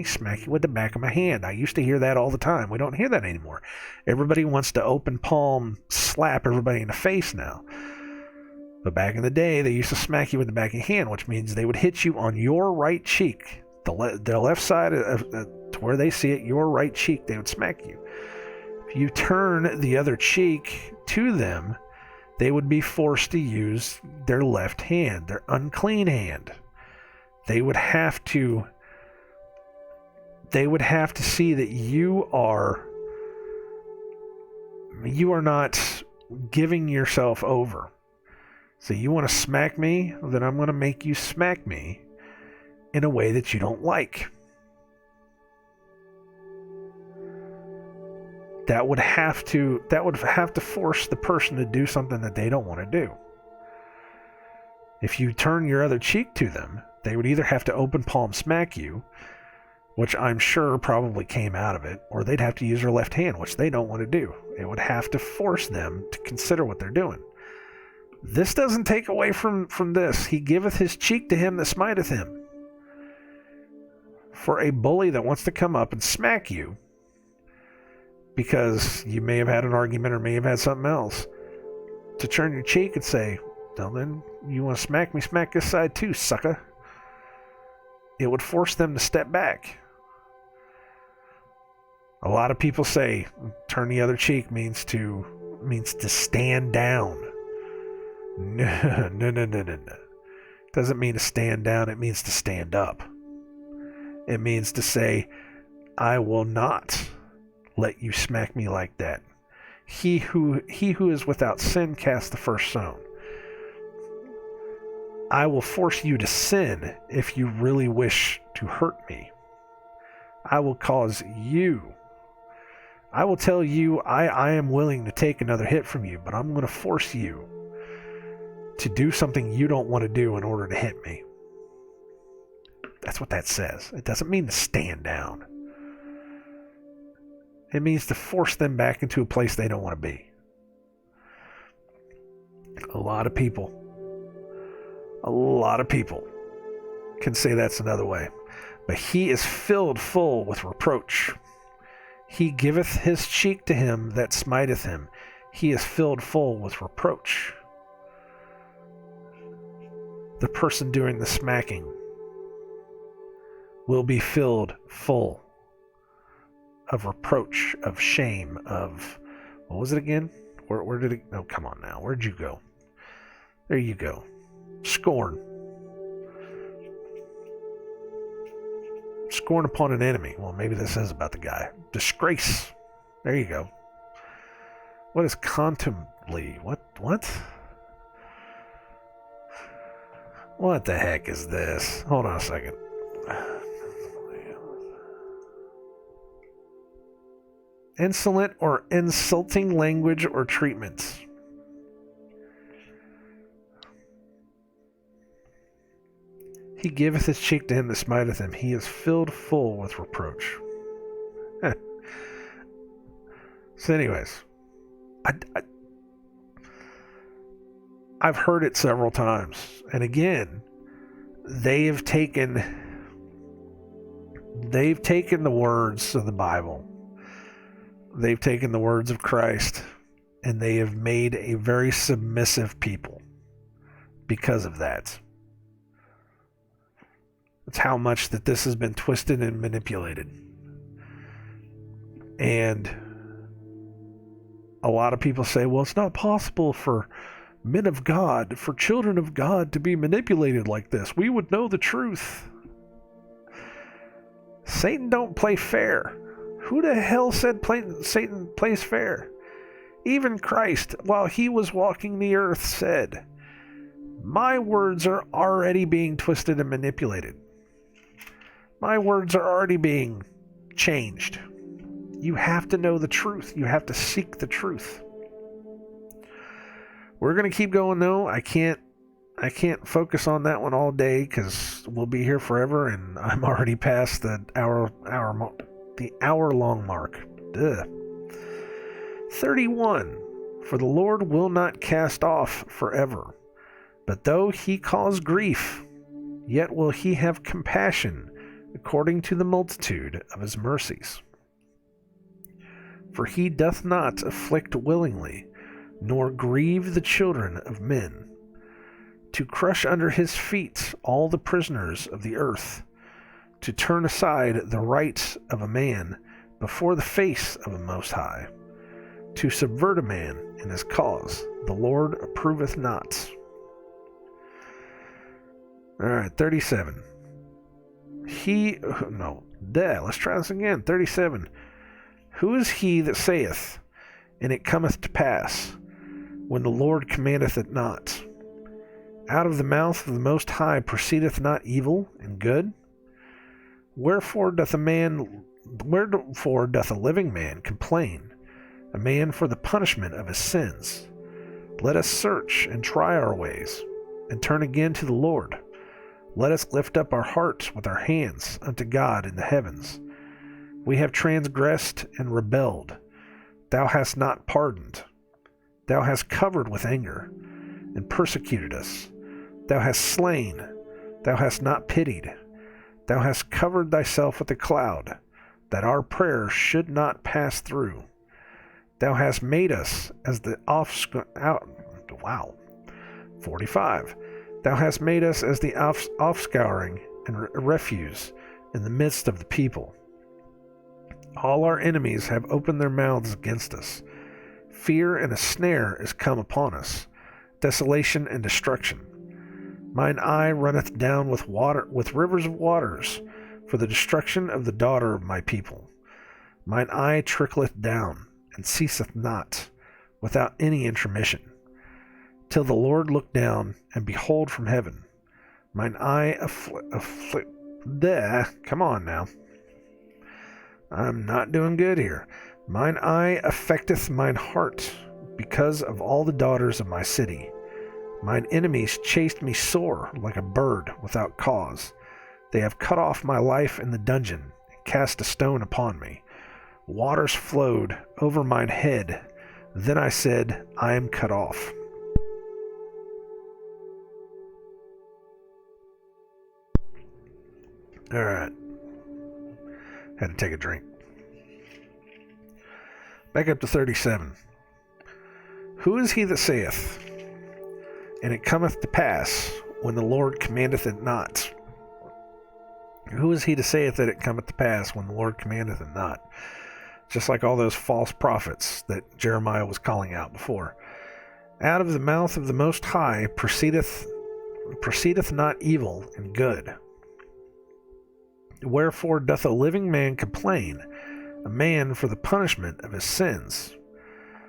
smack you with the back of my hand. I used to hear that all the time. We don't hear that anymore. Everybody wants to open palm slap everybody in the face now. But back in the day, they used to smack you with the back of your hand, which means they would hit you on your right cheek, the left side to where they see it, your right cheek, they would smack you. If you turn the other cheek to them, they would be forced to use their left hand, their unclean hand. They would have to see that you are not giving yourself over. So you want to smack me? Then I'm going to make you smack me in a way that you don't like. That would have to force the person to do something that they don't want to do. If you turn your other cheek to them, they would either have to open palm smack you, which I'm sure probably came out of it, or they'd have to use their left hand, which they don't want to do. It would have to force them to consider what they're doing. This doesn't take away from this. He giveth his cheek to him that smiteth him. For a bully that wants to come up and smack you, because you may have had an argument or may have had something else, to turn your cheek and say, well then, you want to smack me, smack this side too, sucker. It would force them to step back. A lot of people say turn the other cheek means to stand down. No. Doesn't mean to stand down, it means to stand up. It means to say, I will not let you smack me like that. He who is without sin cast the first stone. I will force you to sin if you really wish to hurt me. I will cause you. I will tell you I am willing to take another hit from you, but I'm going to force you to do something you don't want to do in order to hit me. That's what that says. It doesn't mean to stand down. It means to force them back into a place they don't want to be. A lot of people can say that's another way. But he is filled full with reproach. He giveth his cheek to him that smiteth him. He is filled full with reproach. The person doing the smacking will be filled full of reproach, of shame, of, what was it again? Where did it, oh, come on now. Where'd you go? There you go. Scorn. Scorn upon an enemy. Well, maybe this is about the guy. Disgrace. There you go. What is contumely? What? What the heck is this? Hold on a second. Insolent or insulting language or treatments. He giveth his cheek to him that smiteth him. He is filled full with reproach. So anyways, I've heard it several times. And again, they've taken the words of the Bible. They've taken the words of Christ, and they have made a very submissive people. because of that. That's how much that this has been twisted and manipulated. And a lot of people say, well, it's not possible for men of God, for children of God to be manipulated like this. We would know the truth. Satan don't play fair. Who the hell said Satan plays fair? Even Christ, while he was walking the earth, said, my words are already being twisted and manipulated. My words are already being changed. You have to know the truth. You have to seek the truth. We're going to keep going though. I can't focus on that one all day because we'll be here forever, and I'm already past the hour-long mark. Ugh. 31. For the Lord will not cast off forever, but though he cause grief, yet will he have compassion according to the multitude of his mercies. For he doth not afflict willingly, nor grieve the children of men, to crush under his feet all the prisoners of the earth, to turn aside the rights of a man before the face of the Most High, to subvert a man in his cause, the Lord approveth not. Alright, 37. Let's try this again. 37. Who is he that saith, and it cometh to pass, when the Lord commandeth it not? Out of the mouth of the Most High proceedeth not evil and good? Wherefore doth a living man complain, a man for the punishment of his sins? Let us search and try our ways, and turn again to the Lord. Let us lift up our hearts with our hands unto God in the heavens. We have transgressed and rebelled. Thou hast not pardoned. Thou hast covered with anger, and persecuted us. Thou hast slain. Thou hast not pitied. Thou hast covered thyself with a cloud, that our prayers should not pass through. Thou hast made us as the 45. Thou hast made us as the offscouring and refuse in the midst of the people. All our enemies have opened their mouths against us. Fear and a snare is come upon us, desolation and destruction. Mine eye runneth down with rivers of waters, for the destruction of the daughter of my people. Mine eye trickleth down, and ceaseth not, without any intermission, till the Lord look down and behold from heaven. Mine eye come on now. I'm not doing good here. Mine eye affecteth mine heart, because of all the daughters of my city. Mine enemies chased me sore like a bird without cause. They have cut off my life in the dungeon, and cast a stone upon me. Waters flowed over mine head. Then I said, I am cut off. Alright. Had to take a drink. Back up to 37. Who is he that saith, and it cometh to pass, when the Lord commandeth it not? Who is he that saith that it cometh to pass, when the Lord commandeth it not? Just like all those false prophets that Jeremiah was calling out before. Out of the mouth of the Most High proceedeth not evil and good. Wherefore doth a living man complain, a man for the punishment of his sins?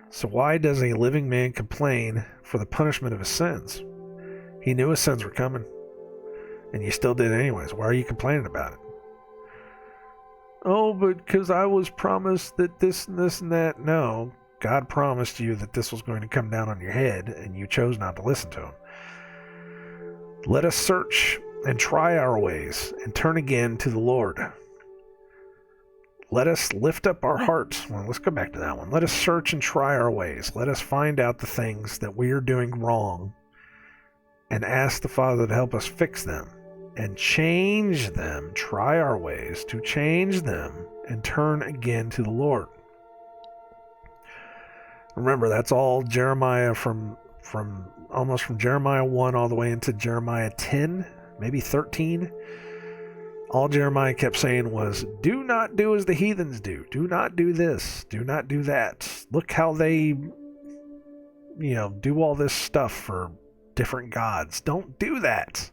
So why does a living man complain for the punishment of his sins? He knew his sins were coming, and you still did it anyways. Why are you complaining about it? Oh, but because I was promised that this and this and that. No, God promised you that this was going to come down on your head, and you chose not to listen to him. Let us search and try our ways, and turn again to the Lord. Let us lift up our hearts. Well, let's go back to that one. Let us search and try our ways. Let us find out the things that we are doing wrong, and ask the Father to help us fix them, and change them. Try our ways to change them, and turn again to the Lord. Remember, that's all Jeremiah from from almost from Jeremiah 1 all the way into Jeremiah 10, maybe 13. All Jeremiah kept saying was, do not do as the heathens do. Do not do this. Do not do that. Look how they, do all this stuff for different gods. Don't do that.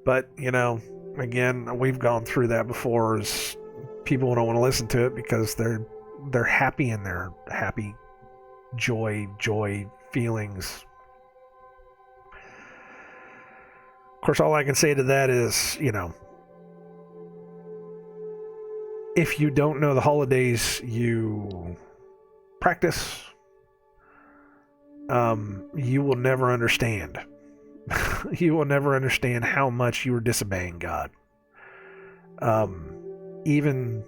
But, again, we've gone through that before as people don't want to listen to it because they're happy in their happy joy feelings. Of course, all I can say to that is, if you don't know the holidays you practice, you will never understand. You will never understand how much you are disobeying God. Even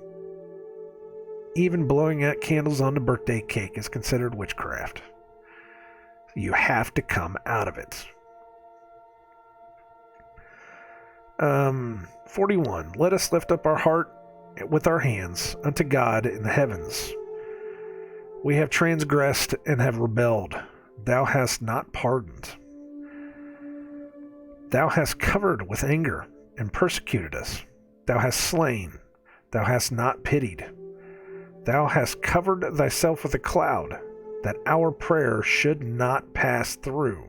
blowing out candles on the birthday cake is considered witchcraft. You have to come out of it. 41. Let us lift up our heart with our hands unto God in the heavens. We have transgressed and have rebelled. Thou hast not pardoned. Thou hast covered with anger and persecuted us. Thou hast slain. Thou hast not pitied. Thou hast covered thyself with a cloud, that our prayer should not pass through.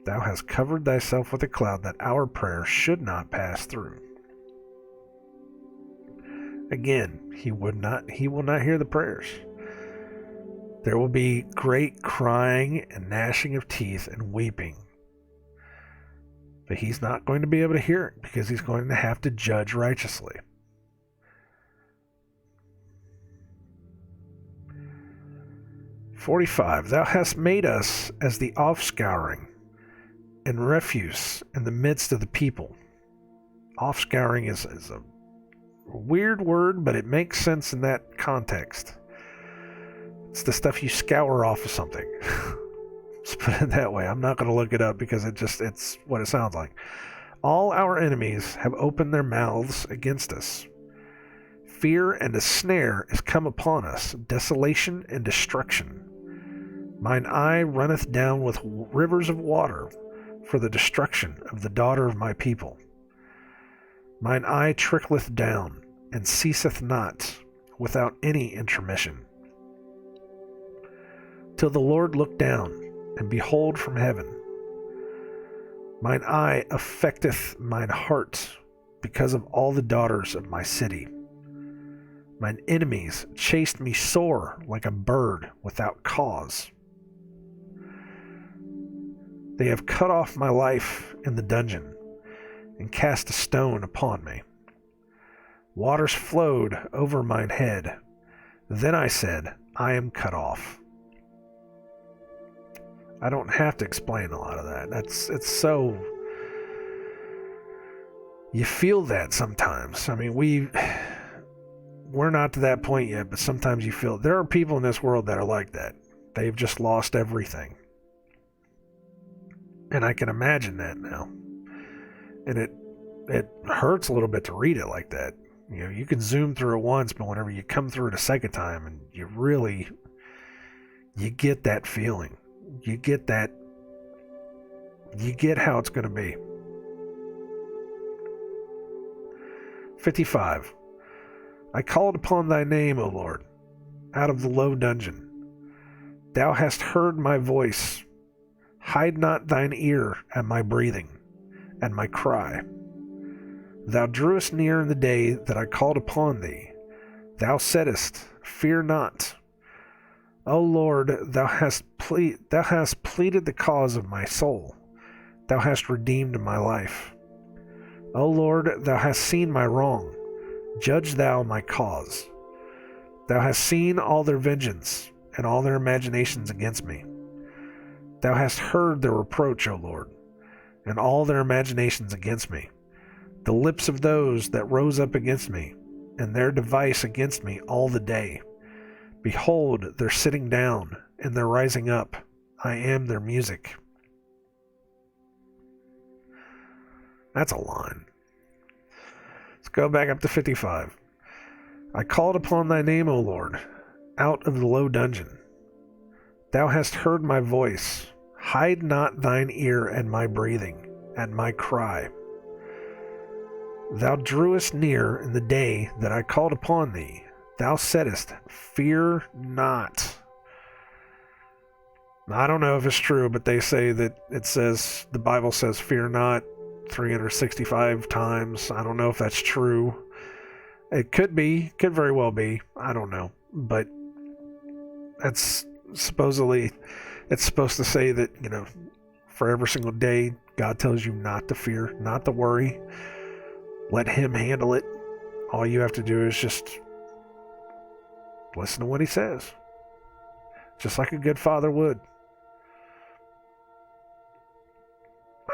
Thou hast covered thyself with a cloud, that our prayer should not pass through. Again, he will not hear the prayers. There will be great crying and gnashing of teeth and weeping. But he's not going to be able to hear it because he's going to have to judge righteously. "45. Thou hast made us as the offscouring and refuse in the midst of the people." Offscouring is a weird word, but it makes sense in that context. It's the stuff you scour off of something. Let's put it that way. I'm not going to look it up because it's what it sounds like. "All our enemies have opened their mouths against us. Fear and a snare is come upon us, desolation and destruction. Mine eye runneth down with rivers of water for the destruction of the daughter of my people. Mine eye trickleth down, and ceaseth not, without any intermission. Till the Lord look down, and behold from heaven. Mine eye affecteth mine heart, because of all the daughters of my city. Mine enemies chased me sore like a bird without cause. They have cut off my life in the dungeon, and cast a stone upon me. Waters flowed over mine head. Then I said, I am cut off." I don't have to explain a lot of that. It's so... You feel that sometimes. I mean, we're not to that point yet, but sometimes you feel... There are people in this world that are like that. They've just lost everything. And I can imagine that now. And it hurts a little bit to read it like that. You can zoom through it once, but whenever you come through it a second time, and you get that feeling. You get how it's going to be. 55. I called upon thy name, O Lord, out of the low dungeon. Thou hast heard my voice. Hide not thine ear at my breathing, and my cry. Thou drewest near in the day that I called upon thee. Thou saidst, Fear not. O Lord, thou hast pleaded the cause of my soul. Thou hast redeemed my life. O Lord, thou hast seen my wrong. Judge thou my cause. Thou hast seen all their vengeance and all their imaginations against me. Thou hast heard their reproach, O Lord, and all their imaginations against me, the lips of those that rose up against me, and their device against me all the day. Behold, they're sitting down, and they're rising up. I am their music. That's a line. Let's go back up to 55. I called upon thy name, O Lord, out of the low dungeon. Thou hast heard my voice. Hide not thine ear at my breathing, at my cry. Thou drewest near in the day that I called upon thee. Thou saidst, Fear not. I don't know if it's true, but they say that the Bible says, fear not 365 times. I don't know if that's true. It could very well be. I don't know. But it's supposed to say that, for every single day, God tells you not to fear, not to worry. Let Him handle it. All you have to do is just listen to what He says. Just like a good father would.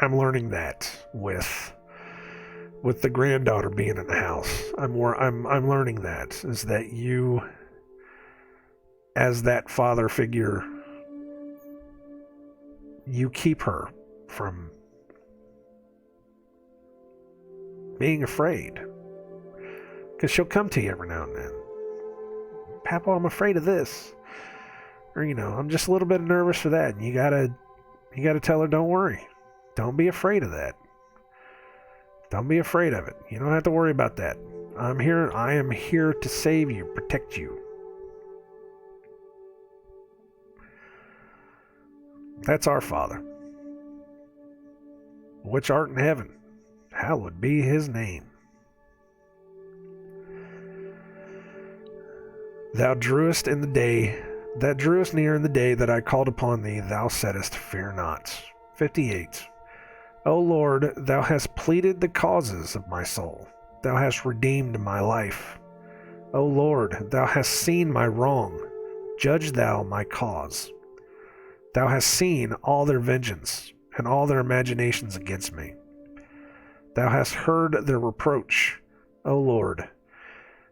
I'm learning that with the granddaughter being in the house. I'm learning that is that you, as that father figure, you keep her from being afraid, because she'll come to you every now and then. Papa, I'm afraid of this, or I'm just a little bit nervous for that. And you gotta tell her, don't worry. Don't be afraid of that. Don't be afraid of it. You don't have to worry about that. I am here to save you, protect you. That's our Father, which art in heaven. Hallowed be His name. Thou drewest near in the day that I called upon thee. Thou saidst, Fear not. 58. O Lord, thou hast pleaded the causes of my soul. Thou hast redeemed my life. O Lord, thou hast seen my wrong. Judge thou my cause. Thou hast seen all their vengeance and all their imaginations against me. Thou hast heard their reproach, O Lord,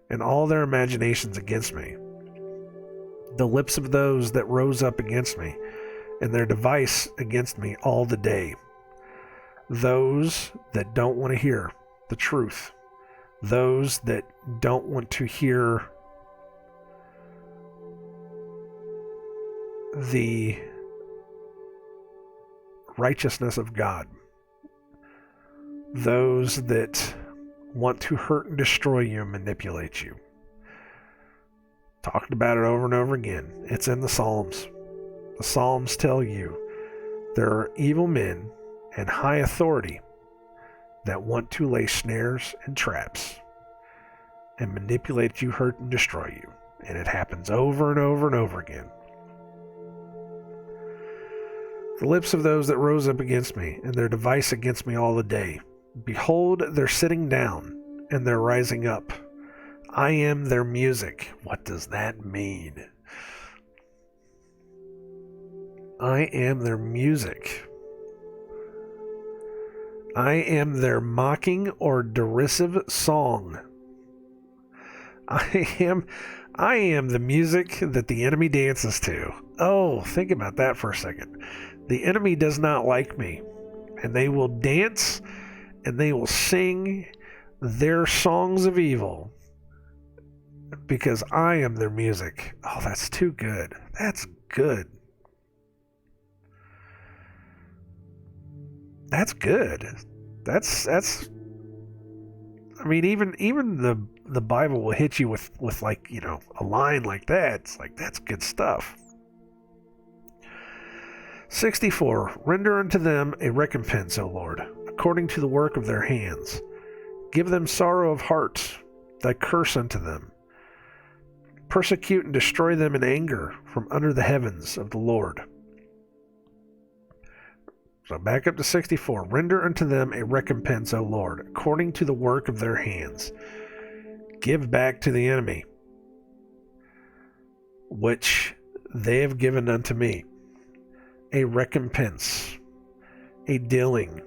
and all their imaginations against me. The lips of those that rose up against me, and their device against me all the day. Those that don't want to hear the truth. Those that don't want to hear the righteousness of God. Those that want to hurt and destroy you and manipulate you. Talked about it over and over again. It's in the Psalms. The Psalms tell you there are evil men and high authority that want to lay snares and traps and manipulate you, hurt, and destroy you. And it happens over and over and over again. The lips of those that rose up against me, and their device against me all the day. Behold, they're sitting down, and they're rising up. I am their music. What does that mean? I am their music. I am their mocking or derisive song. I am the music that the enemy dances to. Oh, think about that for a second. The enemy does not like me, and they will dance and they will sing their songs of evil because I am their music. Oh, that's too good. That's good. That's good. That's I mean, even the Bible will hit you with like, a line like that. It's like, that's good stuff. 64. Render unto them a recompense, O Lord, according to the work of their hands. Give them sorrow of heart, thy curse unto them. Persecute and destroy them in anger from under the heavens of the Lord. So back up to 64. Render unto them a recompense, O Lord, according to the work of their hands. Give back to the enemy, which they have given unto me. A recompense, a dealing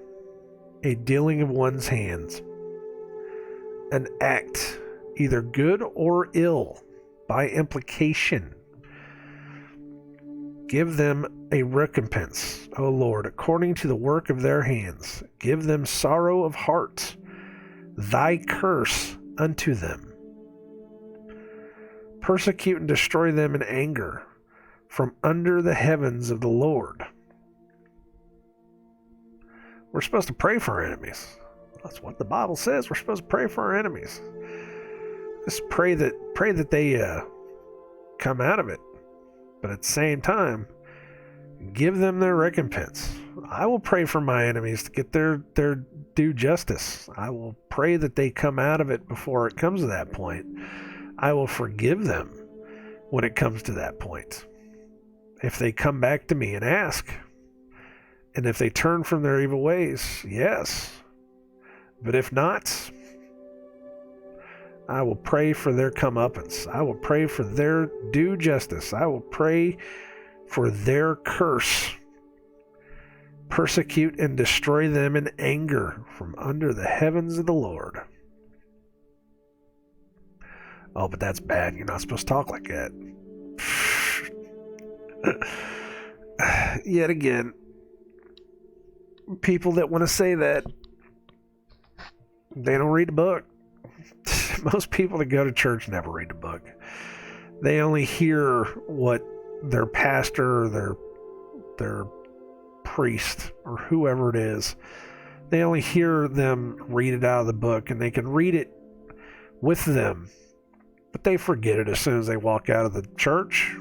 of one's hands, an act, either good or ill, by implication. Give them a recompense, O Lord, according to the work of their hands. Give them sorrow of heart, thy curse unto them. Persecute and destroy them in anger from under the heavens of the Lord. We're supposed to pray for our enemies. That's what the Bible says. We're supposed to pray for our enemies. Just pray that they come out of it. But at the same time, give them their recompense. I will pray for my enemies to get their due justice. I will pray that they come out of it before it comes to that point. I will forgive them when it comes to that point. If they come back to me and ask, and if they turn from their evil ways, yes. But if not, I will pray for their comeuppance. I will pray for their due justice. I will pray for their curse. Persecute and destroy them in anger from under the heavens of the Lord. Oh, but that's bad. You're not supposed to talk like that. Yet again, people that want to say that, they don't read the book. Most people that go to church never read the book. They only hear what their pastor or their priest or whoever it is, they only hear them read it out of the book, and they can read it with them, but they forget it as soon as they walk out of the church.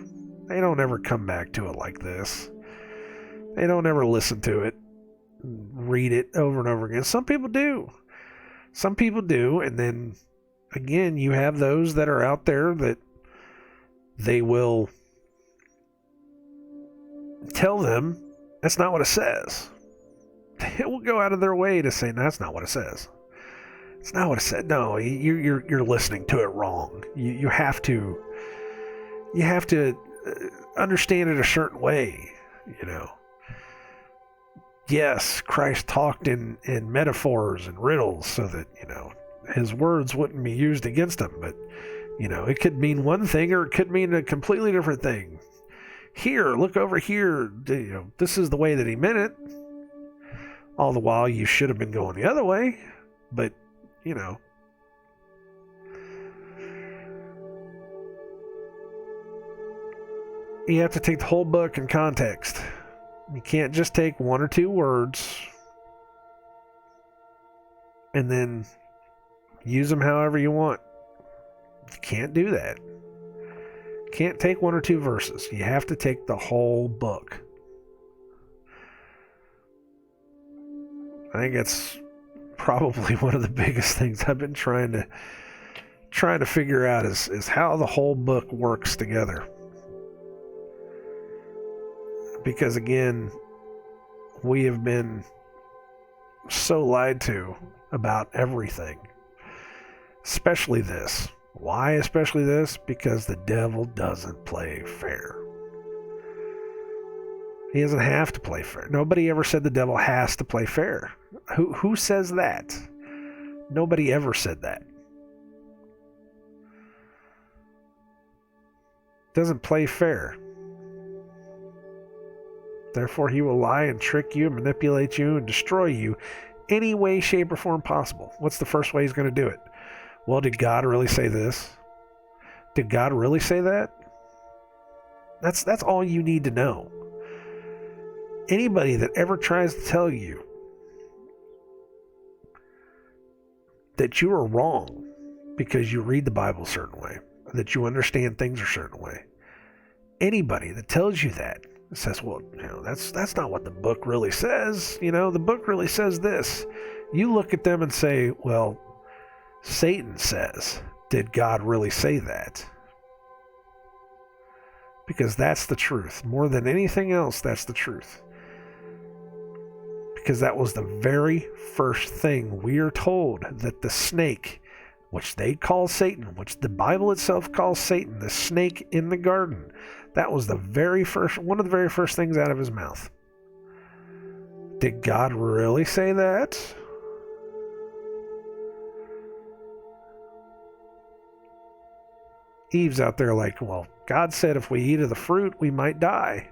They don't ever come back to it like this. They don't ever listen to it, read it over and over again. Some people do. Some people do, and then again, you have those that are out there that they will tell them that's not what it says. They will go out of their way to say, no, that's not what it says. It's not what it said. No, you're listening to it wrong. You have to understand it a certain way, you know. Yes, Christ talked in metaphors and riddles so that, you know, his words wouldn't be used against him, but, you know, it could mean one thing or it could mean a completely different thing. Here, look over here, you know, this is the way that he meant it. All the while you should have been going the other way, but, you know. You have to take the whole book in context. You can't just take one or two words and then use them however you want. You can't do that. You can't take one or two verses. You have to take the whole book. I think that's probably one of the biggest things I've been trying to figure out is how the whole book works together. Because again, we have been so lied to about everything. Especially this. Why especially this? Because the devil doesn't play fair. He doesn't have to play fair. Nobody ever said the devil has to play fair. Who says that? Nobody ever said that. Doesn't play fair. Therefore, he will lie and trick you, manipulate you, and destroy you any way, shape, or form possible. What's the first way he's going to do it? Well, did God really say this? Did God really say that? That's all you need to know. Anybody that ever tries to tell you that you are wrong because you read the Bible a certain way, that you understand things a certain way, anybody that tells you that says, well, you know, that's not what the book really says. You know, the book really says this. You look at them and say, well, Satan says, did God really say that? Because that's the truth. More than anything else, that's the truth. Because that was the very first thing we are told, that the snake, which they call Satan, which the Bible itself calls Satan, the snake in the garden, that was the very first, one of the very first things out of his mouth. Did God really say that? Eve's out there like, well, God said if we eat of the fruit, we might die.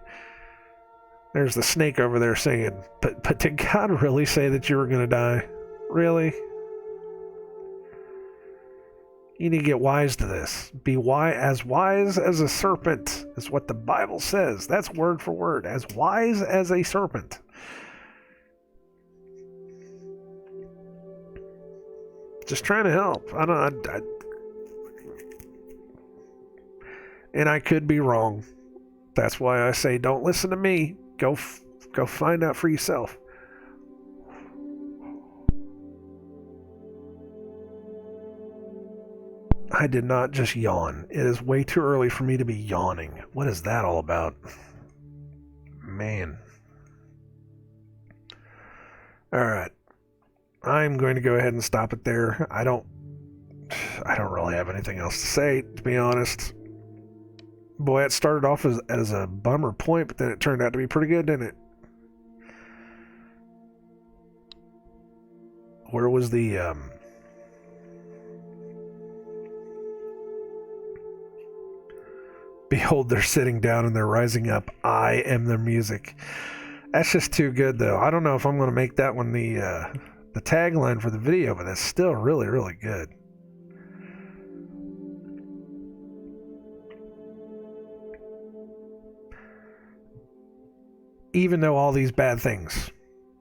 There's the snake over there saying, but did God really say that you were going to die? Really? You need to get wise to this. Be wise as a serpent is what the Bible says. That's word for word. As wise as a serpent. Just trying to help. And I could be wrong. That's why I say don't listen to me. Go find out for yourself. I did not just yawn. It is way too early for me to be yawning. What is that all about? Man. Alright. I'm going to go ahead and stop it there. I don't really have anything else to say, to be honest. Boy, it started off as a bummer point, but then it turned out to be pretty good, didn't it? Where was the Behold, they're sitting down and they're rising up. I am their music. That's just too good, though. I don't know if I'm going to make that one the tagline for the video, but that's still really, really good. Even though all these bad things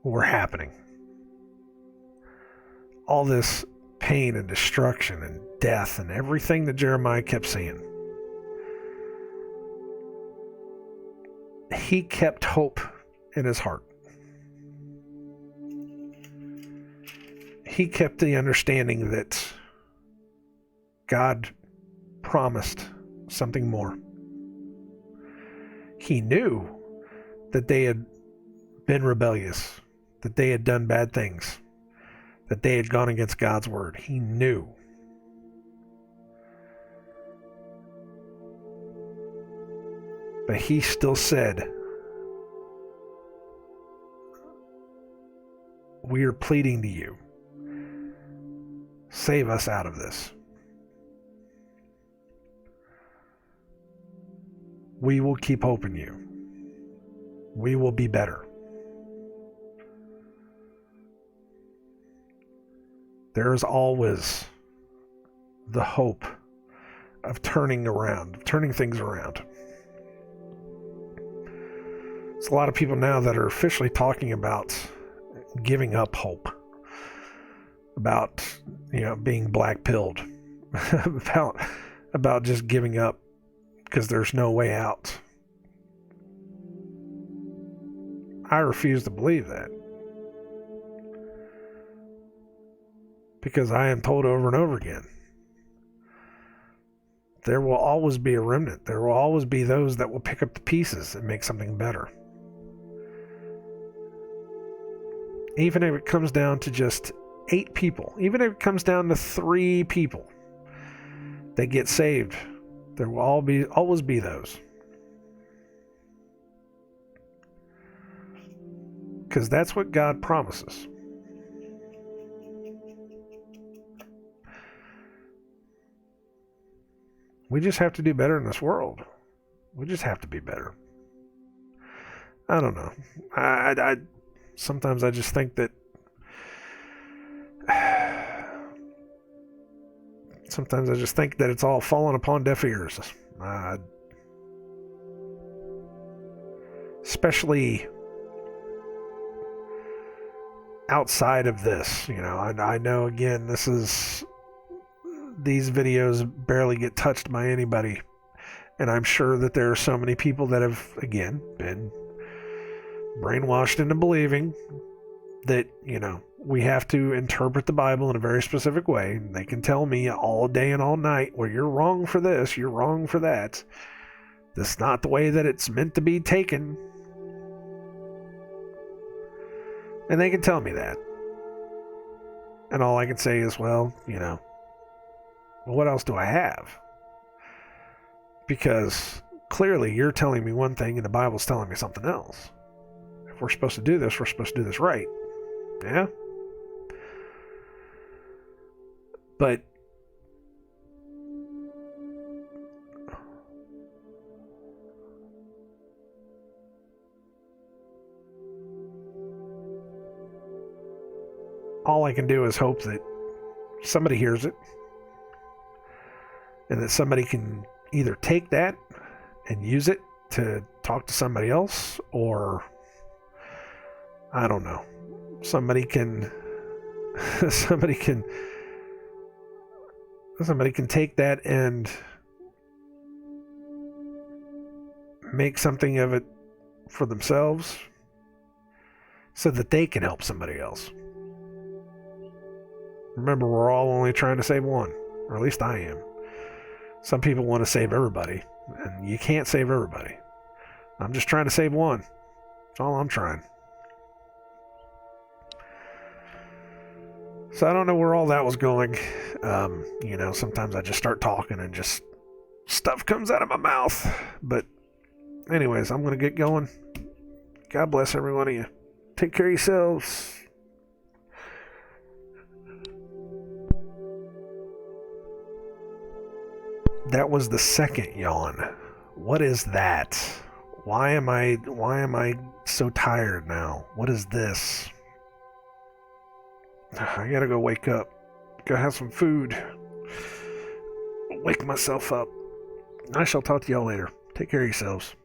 were happening, all this pain and destruction and death and everything that Jeremiah kept seeing, he kept hope in his heart. He kept the understanding that God promised something more. He knew that they had been rebellious, that they had done bad things, that they had gone against God's word. He knew. But he still said, we are pleading to you. Save us out of this. We will keep hope in you. We will be better. There is always the hope of turning things around. There's a lot of people now that are officially talking about giving up hope, about, being black-pilled, about just giving up because there's no way out. I refuse to believe that, because I am told over and over again, there will always be a remnant. There will always be those that will pick up the pieces and make something better. Even if it comes down to just 8 people, even if it comes down to 3 people that get saved, there will always be those. Because that's what God promises. We just have to do better in this world. We just have to be better. I don't know. I sometimes I just think that it's all fallen upon deaf ears. Especially outside of this, I know, again, these videos barely get touched by anybody, and I'm sure that there are so many people that have, again, been brainwashed into believing that, we have to interpret the Bible in a very specific way. They can tell me all day and all night, well, you're wrong for this, you're wrong for that. That's not the way that it's meant to be taken. And they can tell me that. And all I can say is, well, what else do I have? Because clearly you're telling me one thing and the Bible's telling me something else. If we're supposed to do this, we're supposed to do this right. Yeah? But all I can do is hope that somebody hears it, and that somebody can either take that and use it to talk to somebody else, or I don't know, somebody can somebody can take that and make something of it for themselves so that they can help somebody else. Remember, we're all only trying to save one, or at least I am. Some people want to save everybody, and you can't save everybody. I'm just trying to save one. That's all I'm trying. So I don't know where all that was going. Sometimes I just start talking and just stuff comes out of my mouth. But anyways, I'm going to get going. God bless every one of you. Take care of yourselves. That was the second yawn. What is that? Why am I so tired now? What is this? I gotta go wake up. Gotta have some food. Wake myself up. I shall talk to y'all later. Take care of yourselves.